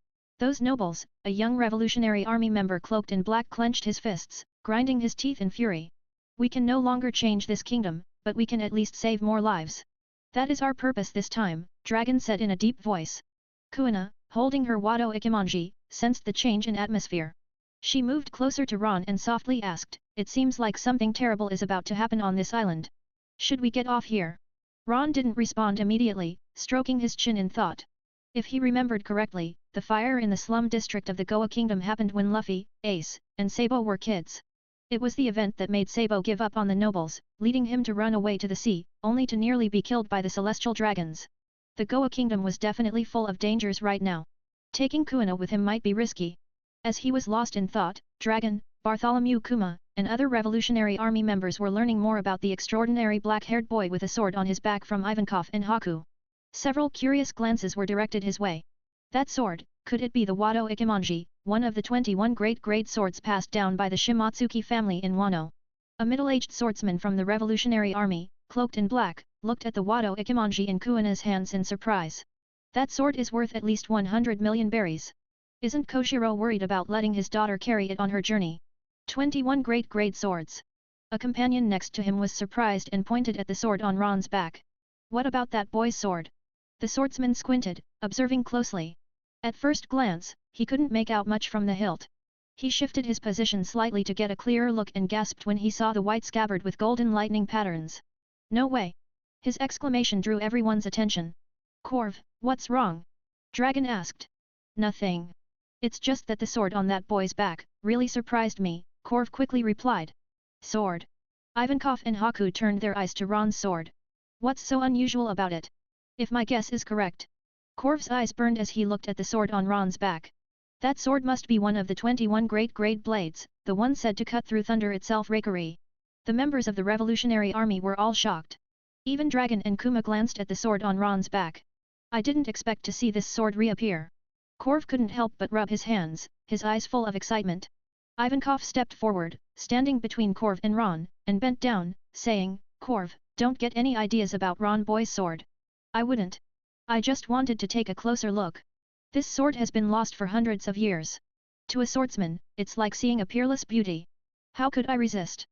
Those nobles, a young Revolutionary Army member cloaked in black clenched his fists, grinding his teeth in fury. We can no longer change this kingdom, but we can at least save more lives. That is our purpose this time, Dragon said in a deep voice. Kuina, holding her Wado Ikimonji, sensed the change in atmosphere. She moved closer to Ron and softly asked, it seems like something terrible is about to happen on this island. Should we get off here? Ron didn't respond immediately, stroking his chin in thought. If he remembered correctly, the fire in the slum district of the Goa Kingdom happened when Luffy, Ace, and Sabo were kids. It was the event that made Sabo give up on the nobles, leading him to run away to the sea, only to nearly be killed by the celestial dragons. The Goa Kingdom was definitely full of dangers right now. Taking Kuina with him might be risky. As he was lost in thought, Dragon, Bartholomew Kuma, and other Revolutionary Army members were learning more about the extraordinary black-haired boy with a sword on his back from Ivankov and Haku. Several curious glances were directed his way. That sword, could it be the Wado Ikimonji, one of the 21 great swords passed down by the Shitmotsuki family in Wano? A middle-aged swordsman from the Revolutionary Army, cloaked in black, looked at the Wado Ikimonji in Kuina's hands in surprise. That sword is worth at least 100 million berries. Isn't Koshiro worried about letting his daughter carry it on her journey? 21 great swords. A companion next to him was surprised and pointed at the sword on Ron's back. What about that boy's sword? The swordsman squinted, observing closely. At first glance, he couldn't make out much from the hilt. He shifted his position slightly to get a clearer look and gasped when he saw the white scabbard with golden lightning patterns. No way! His exclamation drew everyone's attention. Corv, what's wrong? Dragon asked. Nothing. It's just that the sword on that boy's back really surprised me, Corv quickly replied. Sword. Ivankov and Haku turned their eyes to Ron's sword. What's so unusual about it? If my guess is correct. Corv's eyes burned as he looked at the sword on Ron's back. That sword must be one of the 21 great blades, the one said to cut through thunder itself, Raikiri. The members of the Revolutionary Army were all shocked. Even Dragon and Kuma glanced at the sword on Ron's back. I didn't expect to see this sword reappear. Corv couldn't help but rub his hands, his eyes full of excitement. Ivankov stepped forward, standing between Corv and Ron, and bent down, saying, Corv, don't get any ideas about Ron boy's sword. I wouldn't. I just wanted to take a closer look. This sword has been lost for hundreds of years. To a swordsman, it's like seeing a peerless beauty. How could I resist?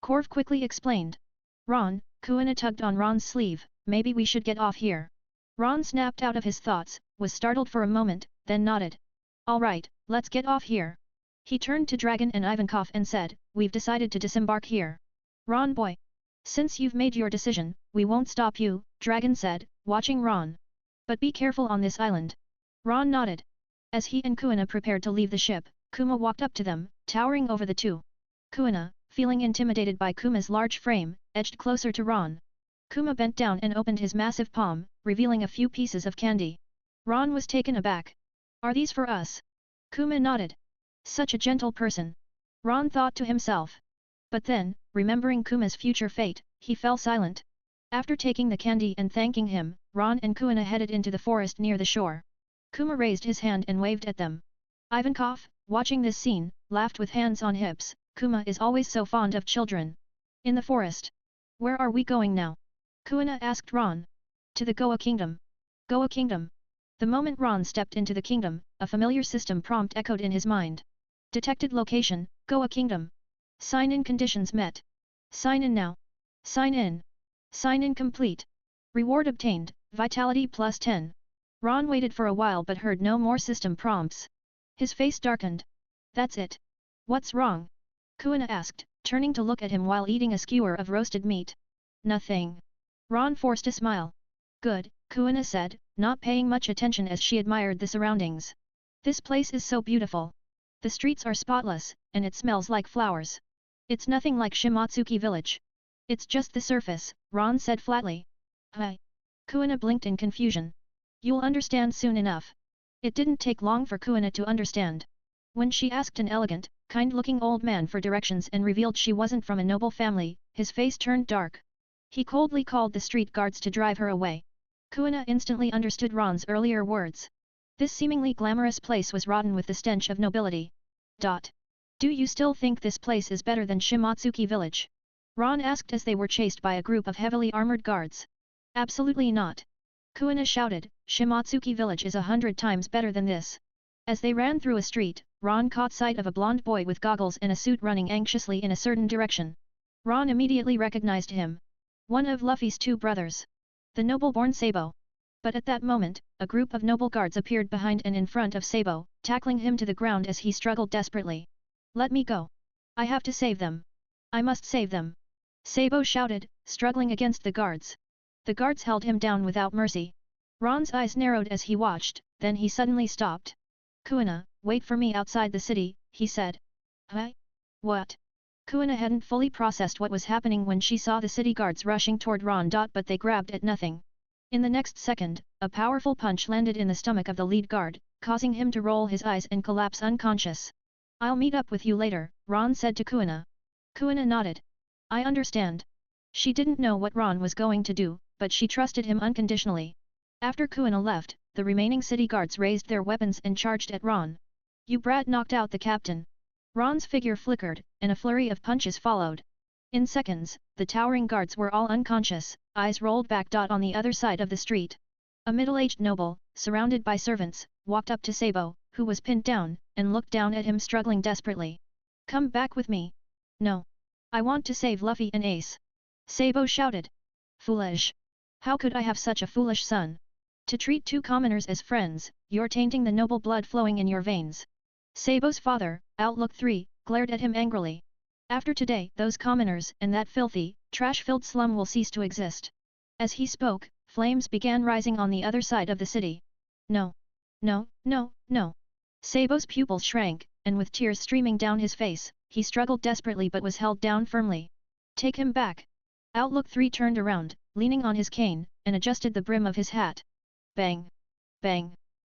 Corv quickly explained. Ron, Kuina tugged on Ron's sleeve, maybe we should get off here. Ron snapped out of his thoughts, was startled for a moment, then nodded. All right, let's get off here. He turned to Dragon and Ivankov and said, we've decided to disembark here. Ron boy. Since you've made your decision, we won't stop you, Dragon said, watching Ron. But be careful on this island. Ron nodded. As he and Kuina prepared to leave the ship, Kuma walked up to them, towering over the two. Kuina, feeling intimidated by Kuma's large frame, edged closer to Ron. Kuma bent down and opened his massive palm, revealing a few pieces of candy. Ron was taken aback. Are these for us? Kuma nodded. Such a gentle person. Ron thought to himself. But then, remembering Kuma's future fate, he fell silent. After taking the candy and thanking him, Ron and Kuina headed into the forest near the shore. Kuma raised his hand and waved at them. Ivankov, watching this scene, laughed with hands on hips. Kuma is always so fond of children. In the forest. Where are we going now? Kuina asked Ron. To the Goa Kingdom. Goa Kingdom. The moment Ron stepped into the kingdom, a familiar system prompt echoed in his mind. Detected location, Goa Kingdom. Sign-in conditions met. Sign in now. Sign in. Sign-in complete. Reward obtained, vitality plus 10. Ron waited for a while but heard no more system prompts. His face darkened. That's it. What's wrong? Kuina asked, turning to look at him while eating a skewer of roasted meat. Nothing. Ron forced a smile. Good, Kuina said, not paying much attention as she admired the surroundings. This place is so beautiful. The streets are spotless, and it smells like flowers. It's nothing like Shitmotsuki Village. It's just the surface, Ron said flatly. Hi. Kuina blinked in confusion. You'll understand soon enough. It didn't take long for Kuina to understand. When she asked an elegant, kind-looking old man for directions and revealed she wasn't from a noble family, his face turned dark. He coldly called the street guards to drive her away. Kuina instantly understood Ron's earlier words. This seemingly glamorous place was rotten with the stench of nobility. Do you still think this place is better than Shitmotsuki Village? Ron asked as they were chased by a group of heavily armored guards. Absolutely not. Kuina shouted, Shitmotsuki Village is 100 times better than this. As they ran through a street, Ron caught sight of a blonde boy with goggles and a suit running anxiously in a certain direction. Ron immediately recognized him. One of Luffy's two brothers. The noble-born Sabo. But at that moment, a group of noble guards appeared behind and in front of Sabo, tackling him to the ground as he struggled desperately. Let me go. I have to save them. I must save them. Sabo shouted, struggling against the guards. The guards held him down without mercy. Ron's eyes narrowed as he watched, then he suddenly stopped. Kuina, wait for me outside the city, he said. Huh? What? Kuina hadn't fully processed what was happening when she saw the city guards rushing toward Ron. But they grabbed at nothing. In the next second, a powerful punch landed in the stomach of the lead guard, causing him to roll his eyes and collapse unconscious. I'll meet up with you later, Ron said to Kuina. Kuina nodded. I understand. She didn't know what Ron was going to do, but she trusted him unconditionally. After Kuina left, the remaining city guards raised their weapons and charged at Ron. You brat knocked out the captain. Ron's figure flickered, and a flurry of punches followed. In seconds, the towering guards were all unconscious, eyes rolled back. On the other side of the street, a middle-aged noble, surrounded by servants, walked up to Sabo, who was pinned down, and looked down at him struggling desperately. Come back with me. No. I want to save Luffy and Ace. Sabo shouted. Foolish. How could I have such a foolish son? To treat two commoners as friends, you're tainting the noble blood flowing in your veins. Sabo's father, Outlook 3, glared at him angrily. After today, those commoners and that filthy, trash-filled slum will cease to exist. As he spoke, flames began rising on the other side of the city. No. No, no, no. Sabo's pupils shrank, and with tears streaming down his face, he struggled desperately but was held down firmly. Take him back. Outlook 3 turned around, leaning on his cane, and adjusted the brim of his hat. Bang! Bang!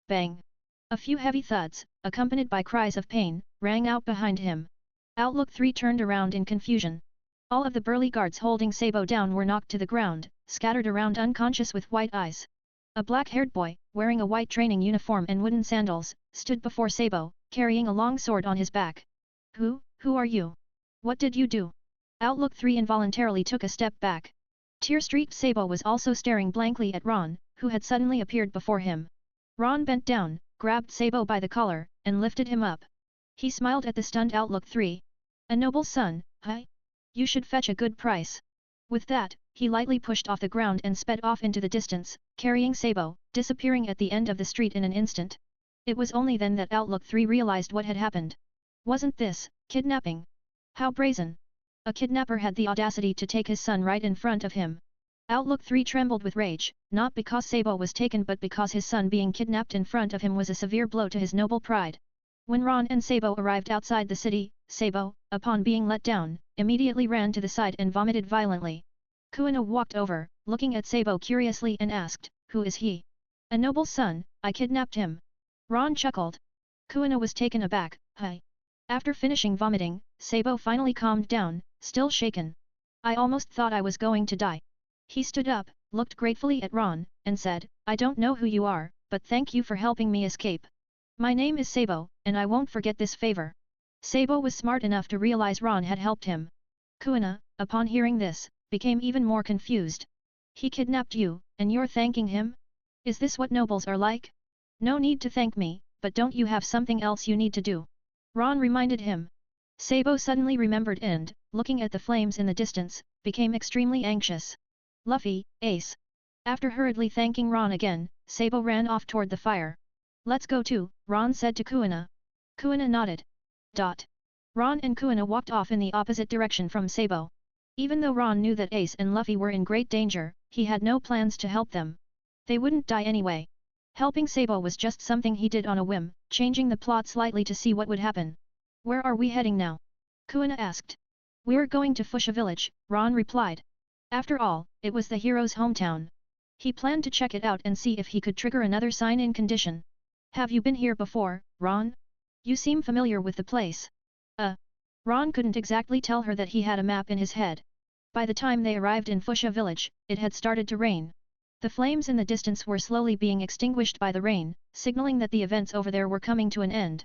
Bang! A few heavy thuds, accompanied by cries of pain, rang out behind him. Outlook 3 turned around in confusion. All of the burly guards holding Sabo down were knocked to the ground, scattered around unconscious with white eyes. A black-haired boy, wearing a white training uniform and wooden sandals, stood before Sabo, carrying a long sword on his back. Who are you? What did you do? Outlook 3 involuntarily took a step back. Tear-streaked Sabo was also staring blankly at Ron, who had suddenly appeared before him. Ron bent down, grabbed Sabo by the collar, and lifted him up. He smiled at the stunned Outlook 3. A noble son, huh? You should fetch a good price. With that, he lightly pushed off the ground and sped off into the distance, carrying Sabo, disappearing at the end of the street in an instant. It was only then that Outlook 3 realized what had happened. Wasn't this kidnapping? How brazen! A kidnapper had the audacity to take his son right in front of him. Outlook 3 trembled with rage, not because Sabo was taken but because his son being kidnapped in front of him was a severe blow to his noble pride. When Ron and Sabo arrived outside the city, Sabo, upon being let down, immediately ran to the side and vomited violently. Kuina walked over, looking at Sabo curiously and asked, Who is he? A noble son, I kidnapped him. Ron chuckled. Kuina was taken aback, Hi. After finishing vomiting, Sabo finally calmed down, still shaken. I almost thought I was going to die. He stood up, looked gratefully at Ron, and said, I don't know who you are, but thank you for helping me escape. My name is Sabo, and I won't forget this favor. Sabo was smart enough to realize Ron had helped him. Kuina, upon hearing this, became even more confused. He kidnapped you, and you're thanking him? Is this what nobles are like? No need to thank me, but don't you have something else you need to do? Ron reminded him. Sabo suddenly remembered and, looking at the flames in the distance, became extremely anxious. Luffy, Ace. After hurriedly thanking Ron again, Sabo ran off toward the fire. Let's go too, Ron said to Kuina. Kuina nodded. Ron and Kuina walked off in the opposite direction from Sabo. Even though Ron knew that Ace and Luffy were in great danger, he had no plans to help them. They wouldn't die anyway. Helping Sabo was just something he did on a whim, changing the plot slightly to see what would happen. Where are we heading now? Kuina asked. We're going to Fuchsia Village, Ron replied. After all, it was the hero's hometown. He planned to check it out and see if he could trigger another sign-in condition. Have you been here before, Ron? You seem familiar with the place. Ron couldn't exactly tell her that he had a map in his head. By the time they arrived in Fuchsia Village, it had started to rain. The flames in the distance were slowly being extinguished by the rain, signaling that the events over there were coming to an end.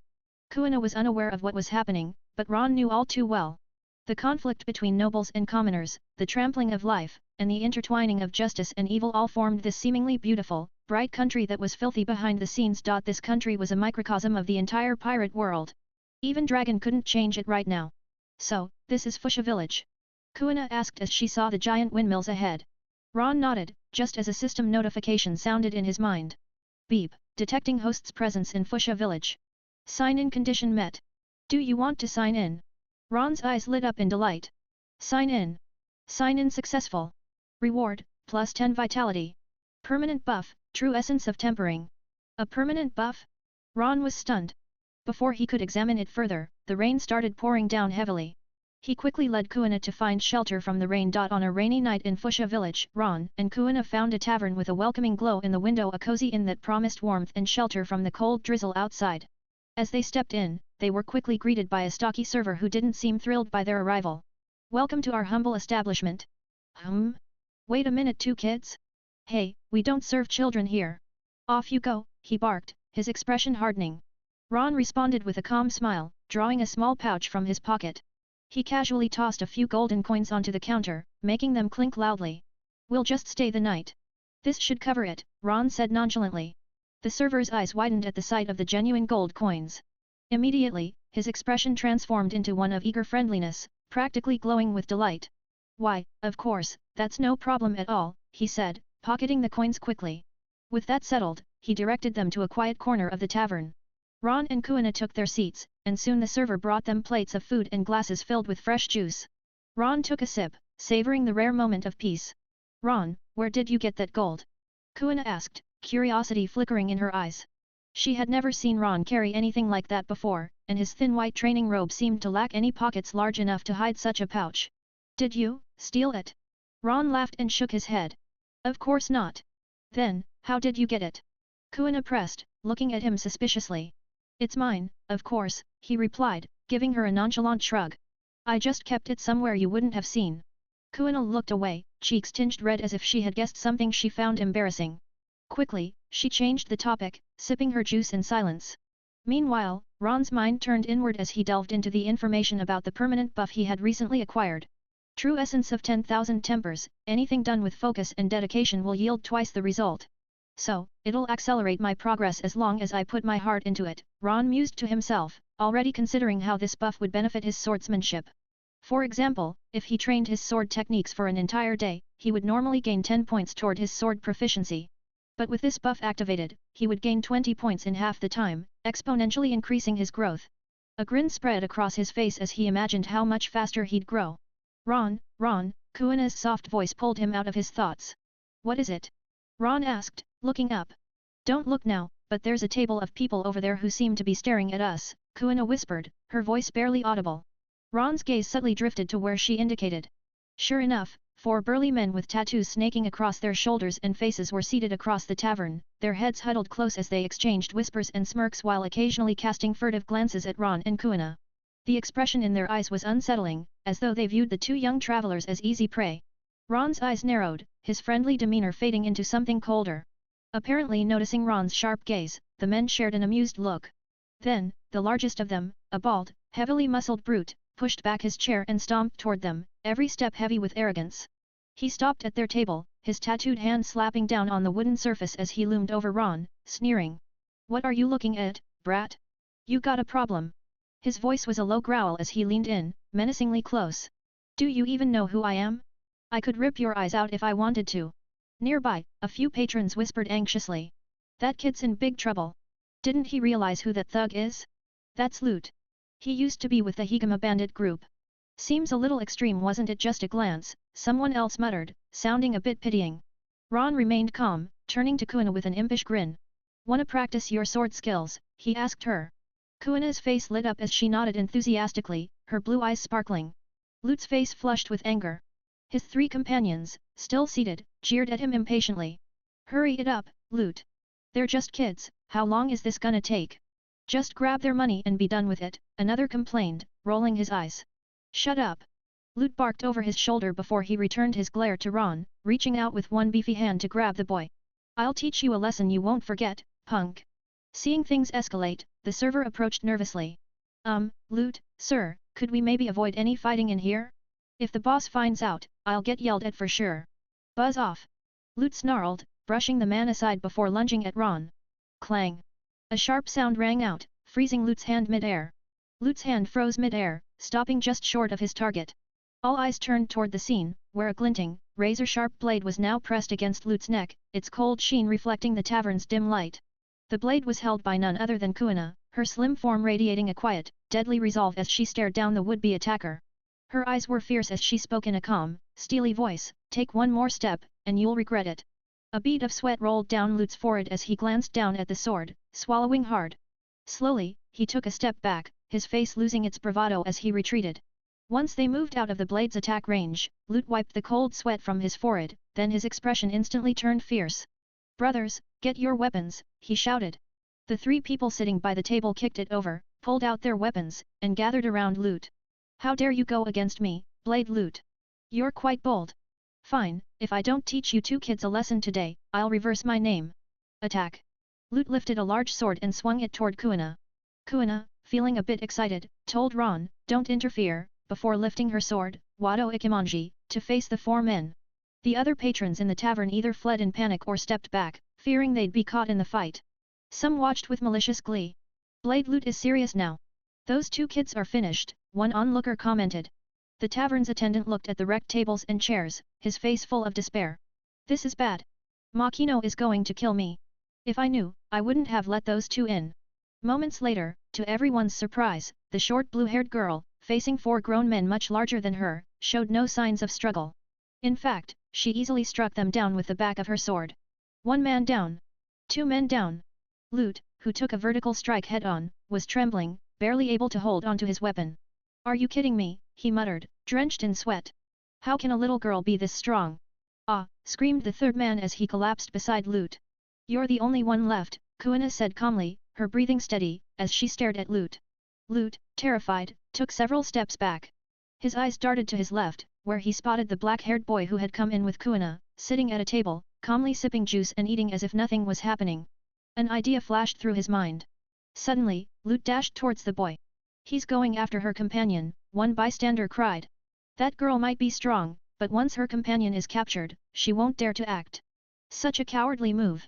Kuina was unaware of what was happening, but Ron knew all too well. The conflict between nobles and commoners, the trampling of life, and the intertwining of justice and evil all formed this seemingly beautiful, bright country that was filthy behind the scenes. This country was a microcosm of the entire pirate world. Even Dragon couldn't change it right now. So, this is Fuchsia Village? Kuina asked as she saw the giant windmills ahead. Ron nodded, just as a system notification sounded in his mind. Beep, detecting host's presence in Fuchsia Village. Sign-in condition met. Do you want to sign in? Ron's eyes lit up in delight. Sign in. Sign in successful. Reward, plus 10 vitality. Permanent buff, true essence of tempering. A permanent buff? Ron was stunned. Before he could examine it further, the rain started pouring down heavily. He quickly led Kuina to find shelter from the rain. On a rainy night in Fuchsia Village, Ron and Kuina found a tavern with a welcoming glow in the window, a cozy inn that promised warmth and shelter from the cold drizzle outside. As they stepped in, they were quickly greeted by a stocky server who didn't seem thrilled by their arrival. Welcome to our humble establishment. Wait a minute, two kids? Hey, we don't serve children here. Off you go, he barked, his expression hardening. Ron responded with a calm smile, drawing a small pouch from his pocket. He casually tossed a few golden coins onto the counter, making them clink loudly. We'll just stay the night. This should cover it, Ron said nonchalantly. The server's eyes widened at the sight of the genuine gold coins. Immediately, his expression transformed into one of eager friendliness, practically glowing with delight. Why, of course, that's no problem at all, he said, pocketing the coins quickly. With that settled, he directed them to a quiet corner of the tavern. Ron and Kuina took their seats, and soon the server brought them plates of food and glasses filled with fresh juice. Ron took a sip, savoring the rare moment of peace. Ron, where did you get that gold? Kuina asked, curiosity flickering in her eyes. She had never seen Ron carry anything like that before, and his thin white training robe seemed to lack any pockets large enough to hide such a pouch. Did you steal it? Ron laughed and shook his head. Of course not. Then, how did you get it? Kuina pressed, looking at him suspiciously. It's mine, of course, he replied, giving her a nonchalant shrug. I just kept it somewhere you wouldn't have seen. Kuina looked away, cheeks tinged red as if she had guessed something she found embarrassing. Quickly, she changed the topic, sipping her juice in silence. Meanwhile, Ron's mind turned inward as he delved into the information about the permanent buff he had recently acquired. True essence of 10,000 tempers, anything done with focus and dedication will yield twice the result. So, it'll accelerate my progress as long as I put my heart into it, Ron mused to himself, already considering how this buff would benefit his swordsmanship. For example, if he trained his sword techniques for an entire day, he would normally gain 10 points toward his sword proficiency. But with this buff activated, he would gain 20 points in half the time, exponentially increasing his growth. A grin spread across his face as he imagined how much faster he'd grow. Ron, Kuina's soft voice pulled him out of his thoughts. What is it? Ron asked, looking up. Don't look now, but there's a table of people over there who seem to be staring at us, Kuina whispered, her voice barely audible. Ron's gaze subtly drifted to where she indicated. Sure enough, 4 burly men with tattoos snaking across their shoulders and faces were seated across the tavern, their heads huddled close as they exchanged whispers and smirks while occasionally casting furtive glances at Ron and Kuina. The expression in their eyes was unsettling, as though they viewed the two young travelers as easy prey. Ron's eyes narrowed, his friendly demeanor fading into something colder. Apparently noticing Ron's sharp gaze, the men shared an amused look. Then, the largest of them, a bald, heavily muscled brute, pushed back his chair and stomped toward them, every step heavy with arrogance. He stopped at their table, his tattooed hand slapping down on the wooden surface as he loomed over Ron, sneering. What are you looking at, brat? You got a problem? His voice was a low growl as he leaned in, menacingly close. Do you even know who I am? I could rip your eyes out if I wanted to. Nearby, a few patrons whispered anxiously. That kid's in big trouble. Didn't he realize who that thug is? That's Loot. He used to be with the Higama bandit group. Seems a little extreme, wasn't it? Just a glance, someone else muttered, sounding a bit pitying. Ron remained calm, turning to Kuina with an impish grin. Wanna practice your sword skills? He asked her. Kuina's face lit up as she nodded enthusiastically, her blue eyes sparkling. Loot's face flushed with anger. His 3 companions, still seated, jeered at him impatiently. Hurry it up, Loot. They're just kids, how long is this gonna take? Just grab their money and be done with it, another complained, rolling his eyes. Shut up! Lute barked over his shoulder before he returned his glare to Ron, reaching out with one beefy hand to grab the boy. I'll teach you a lesson you won't forget, punk. Seeing things escalate, the server approached nervously. Lute, sir, could we maybe avoid any fighting in here? If the boss finds out, I'll get yelled at for sure. Buzz off! Lute snarled, brushing the man aside before lunging at Ron. Clang! A sharp sound rang out, freezing Lute's hand mid-air. Lute's hand froze mid-air, stopping just short of his target. All eyes turned toward the scene, where a glinting, razor-sharp blade was now pressed against Lute's neck, its cold sheen reflecting the tavern's dim light. The blade was held by none other than Kuina, her slim form radiating a quiet, deadly resolve as she stared down the would-be attacker. Her eyes were fierce as she spoke in a calm, steely voice, "Take one more step, and you'll regret it." A bead of sweat rolled down Lute's forehead as he glanced down at the sword, swallowing hard. Slowly, he took a step back, his face losing its bravado as he retreated. Once they moved out of the blade's attack range, Lute wiped the cold sweat from his forehead, then his expression instantly turned fierce. "Brothers, get your weapons," he shouted. The three people sitting by the table kicked it over, pulled out their weapons, and gathered around Lute. "How dare you go against me, Blade Lute? You're quite bold. Fine, if I don't teach you two kids a lesson today, I'll reverse my name. Attack!" Lute lifted a large sword and swung it toward Kuina. Kuina, feeling a bit excited, told Ron, "Don't interfere," before lifting her sword, Wado Ikimonji, to face the four men. The other patrons in the tavern either fled in panic or stepped back, fearing they'd be caught in the fight. Some watched with malicious glee. "Blade Lute is serious now. Those two kids are finished," one onlooker commented. The tavern's attendant looked at the wrecked tables and chairs, his face full of despair. "This is bad. Makino is going to kill me. If I knew, I wouldn't have let those two in." Moments later, to everyone's surprise, the short blue-haired girl, facing four grown men much larger than her, showed no signs of struggle. In fact, she easily struck them down with the back of her sword. One man down. Two men down. Lute, who took a vertical strike head-on, was trembling, barely able to hold onto his weapon. "Are you kidding me?" he muttered, drenched in sweat. "How can a little girl be this strong?" "Ah!" screamed the third man as he collapsed beside Lute. "You're the only one left," Kuina said calmly, her breathing steady, as she stared at Lute. Lute, terrified, took several steps back. His eyes darted to his left, where he spotted the black-haired boy who had come in with Kuina, sitting at a table, calmly sipping juice and eating as if nothing was happening. An idea flashed through his mind. Suddenly, Lute dashed towards the boy. "He's going after her companion," one bystander cried. "That girl might be strong, but once her companion is captured, she won't dare to act. Such a cowardly move.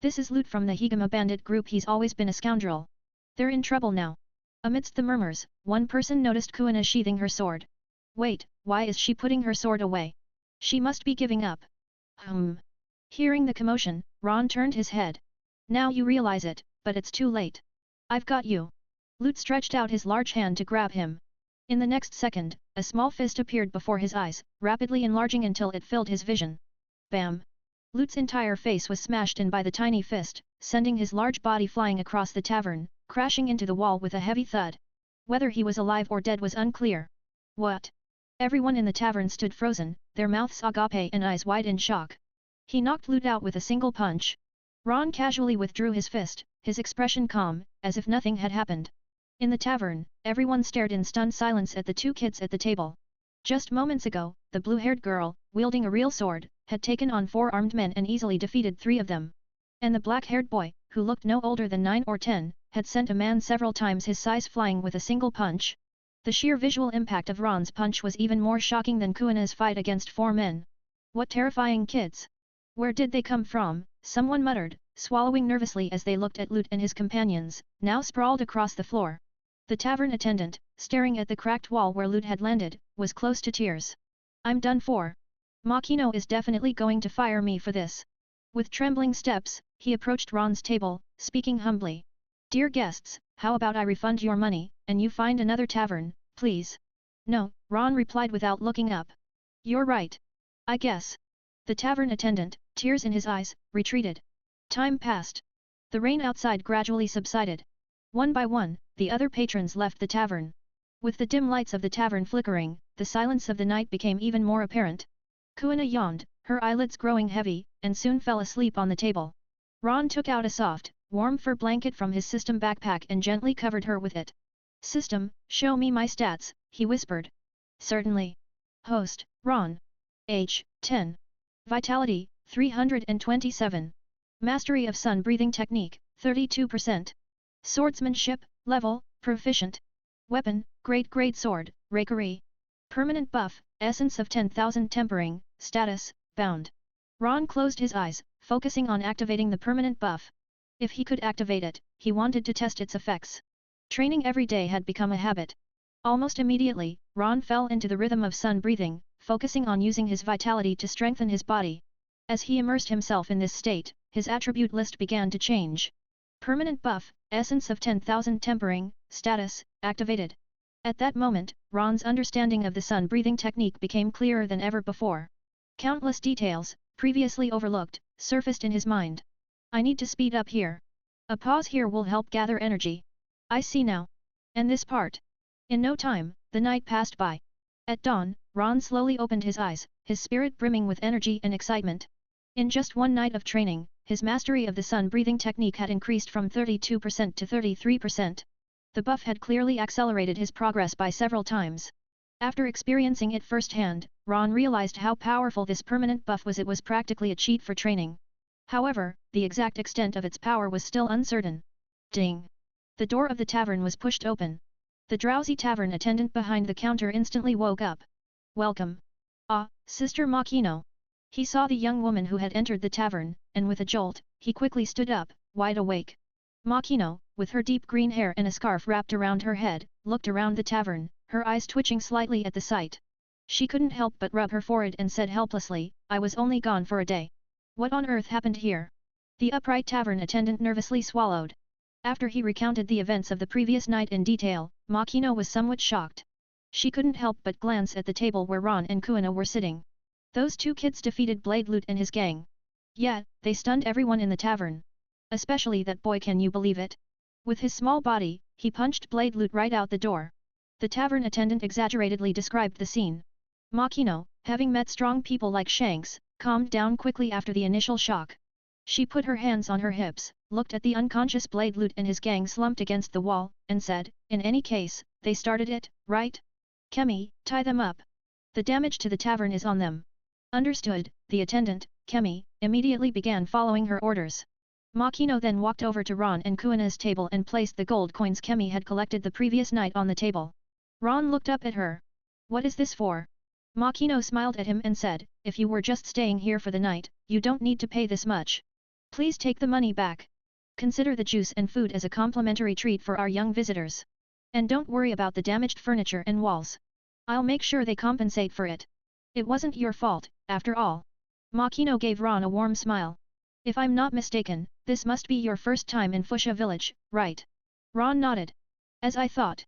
This is Lute from the Higama bandit group, he's always been a scoundrel. They're in trouble now." Amidst the murmurs, one person noticed Kuina sheathing her sword. "Wait, why is she putting her sword away? She must be giving up." Hearing the commotion, Ron turned his head. "Now you realize it, but it's too late. I've got you." Lute stretched out his large hand to grab him. In the next second, a small fist appeared before his eyes, rapidly enlarging until it filled his vision. Bam! Lute's entire face was smashed in by the tiny fist, sending his large body flying across the tavern, crashing into the wall with a heavy thud. Whether he was alive or dead was unclear. "What?" Everyone in the tavern stood frozen, their mouths agape and eyes wide in shock. He knocked Lute out with a single punch. Ron casually withdrew his fist, his expression calm, as if nothing had happened. In the tavern, everyone stared in stunned silence at the two kids at the table. Just moments ago, the blue-haired girl, wielding a real sword, had taken on 4 armed men and easily defeated 3 of them. And the black-haired boy, who looked no older than 9 or 10, had sent a man several times his size flying with a single punch. The sheer visual impact of Ron's punch was even more shocking than Kuina's fight against 4 men. "What terrifying kids! Where did they come from?" someone muttered, swallowing nervously as they looked at Lute and his companions, now sprawled across the floor. The tavern attendant, staring at the cracked wall where Lute had landed, was close to tears. "I'm done for. Makino is definitely going to fire me for this." With trembling steps, he approached Ron's table, speaking humbly. "Dear guests, how about I refund your money, and you find another tavern, please?" "No," Ron replied without looking up. "You're right. I guess." The tavern attendant, tears in his eyes, retreated. Time passed. The rain outside gradually subsided. One by one, the other patrons left the tavern. With the dim lights of the tavern flickering, the silence of the night became even more apparent. Kuina yawned, her eyelids growing heavy, and soon fell asleep on the table. Ron took out a soft, warm fur blanket from his system backpack and gently covered her with it. System, show me my stats, he whispered. Certainly. Host, Ron. Age, 10. Vitality, 327. Mastery of Sun Breathing Technique, 32%. Swordsmanship, level, proficient. Weapon, Great Sword, Raikiri. Permanent buff, Essence of 10,000 Tempering, status, bound. Ron closed his eyes, focusing on activating the permanent buff. If he could activate it, he wanted to test its effects. Training every day had become a habit. Almost immediately, Ron fell into the rhythm of sun breathing, focusing on using his vitality to strengthen his body. As he immersed himself in this state, his attribute list began to change. Permanent buff, Essence of 10,000 Tempering, status, activated. At that moment, Ron's understanding of the sun breathing technique became clearer than ever before. Countless details, previously overlooked, surfaced in his mind. I need to speed up here. A pause here will help gather energy. I see now. And this part. In no time, the night passed by. At dawn, Ron slowly opened his eyes, his spirit brimming with energy and excitement. In just one night of training, his mastery of the sun-breathing technique had increased from 32% to 33%. The buff had clearly accelerated his progress by several times. After experiencing it firsthand, Ron realized how powerful this permanent buff was. It was practically a cheat for training. However, the exact extent of its power was still uncertain. Ding! The door of the tavern was pushed open. The drowsy tavern attendant behind the counter instantly woke up. Welcome. Ah, Sister Makino. He saw the young woman who had entered the tavern, and with a jolt, he quickly stood up, wide awake. Makino, with her deep green hair and a scarf wrapped around her head, looked around the tavern, her eyes twitching slightly at the sight. She couldn't help but rub her forehead and said helplessly, I was only gone for a day. What on earth happened here? The upright tavern attendant nervously swallowed. After he recounted the events of the previous night in detail, Makino was somewhat shocked. She couldn't help but glance at the table where Ron and Kuina were sitting. Those two kids defeated Blade Loot and his gang. Yeah, they stunned everyone in the tavern. Especially that boy, can you believe it? With his small body, he punched Blade Loot right out the door. The tavern attendant exaggeratedly described the scene. Makino, having met strong people like Shanks, calmed down quickly after the initial shock. She put her hands on her hips, looked at the unconscious Blade Loot and his gang slumped against the wall, and said, in any case, they started it, right? Kemi, tie them up. The damage to the tavern is on them. Understood, the attendant, Kemi, immediately began following her orders. Makino then walked over to Ron and Kuina's table and placed the gold coins Kemi had collected the previous night on the table. Ron looked up at her. What is this for? Makino smiled at him and said, if you were just staying here for the night, you don't need to pay this much. Please take the money back. Consider the juice and food as a complimentary treat for our young visitors. And don't worry about the damaged furniture and walls. I'll make sure they compensate for it. It wasn't your fault, after all. Makino gave Ron a warm smile. If I'm not mistaken, this must be your first time in Fuchsia Village, right? Ron nodded. As I thought.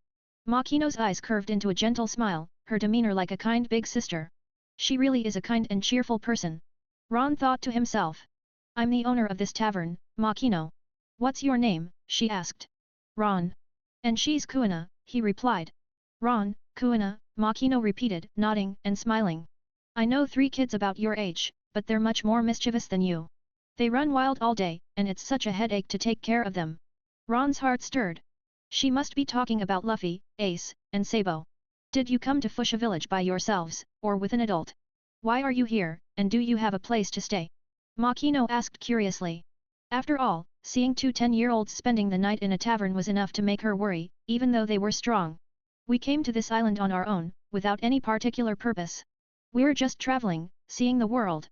Makino's eyes curved into a gentle smile, her demeanor like a kind big sister. She really is a kind and cheerful person. Ron thought to himself. I'm the owner of this tavern, Makino. What's your name? She asked. Ron. And she's Kuina, he replied. Ron, Kuina, Makino repeated, nodding and smiling. I know 3 kids about your age, but they're much more mischievous than you. They run wild all day, and it's such a headache to take care of them. Ron's heart stirred. She must be talking about Luffy, Ace, and Sabo. Did you come to Fuchsia Village by yourselves, or with an adult? Why are you here, and do you have a place to stay? Makino asked curiously. After all, seeing 2 10-year-olds spending the night in a tavern was enough to make her worry, even though they were strong. We came to this island on our own, without any particular purpose. We're just traveling, seeing the world.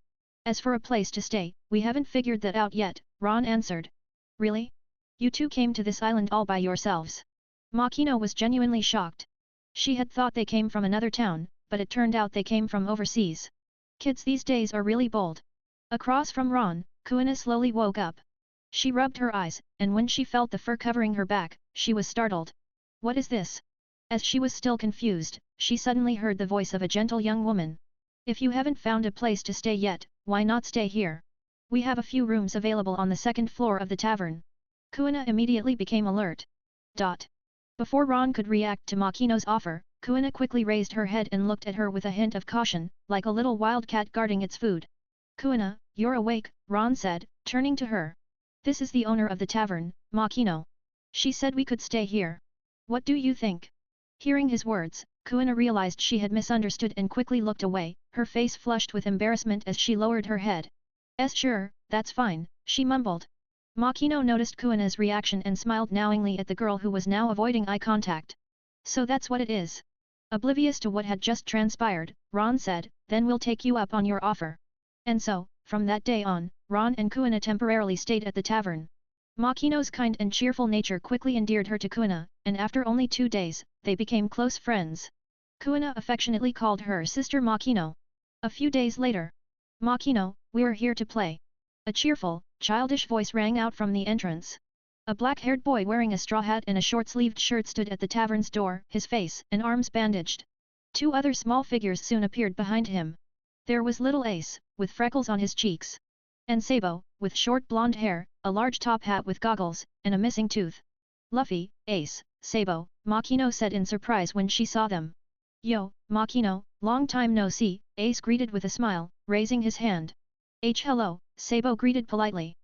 As for a place to stay, we haven't figured that out yet, Ron answered. Really? You two came to this island all by yourselves? Makino was genuinely shocked. She had thought they came from another town, but it turned out they came from overseas. Kids these days are really bold. Across from Ron, Kuina slowly woke up. She rubbed her eyes, and when she felt the fur covering her back, she was startled. What is this? As she was still confused, she suddenly heard the voice of a gentle young woman. If you haven't found a place to stay yet, why not stay here? We have a few rooms available on the 2nd floor of the tavern. Kuina immediately became alert. Before Ron could react to Makino's offer, Kuina quickly raised her head and looked at her with a hint of caution, like a little wild cat guarding its food. Kuina, you're awake, Ron said, turning to her. This is the owner of the tavern, Makino. She said we could stay here. What do you think? Hearing his words, Kuina realized she had misunderstood and quickly looked away, her face flushed with embarrassment as she lowered her head. Sure, that's fine, she mumbled. Makino noticed Kuina's reaction and smiled knowingly at the girl who was now avoiding eye contact. So that's what it is. Oblivious to what had just transpired, Ron said, then we'll take you up on your offer. And so, from that day on, Ron and Kuina temporarily stayed at the tavern. Makino's kind and cheerful nature quickly endeared her to Kuina, and after only 2 days, they became close friends. Kuina affectionately called her sister Makino. A few days later. Makino, we're here to play. A cheerful, childish voice rang out from the entrance. A black-haired boy wearing a straw hat and a short-sleeved shirt stood at the tavern's door, his face and arms bandaged. 2 other small figures soon appeared behind him. There was little Ace, with freckles on his cheeks. And Sabo, with short blonde hair, a large top hat with goggles, and a missing tooth. Luffy, Ace, Sabo, Makino said in surprise when she saw them. Yo, Makino, long time no see, Ace greeted with a smile, raising his hand. Hello, Sabo greeted politely.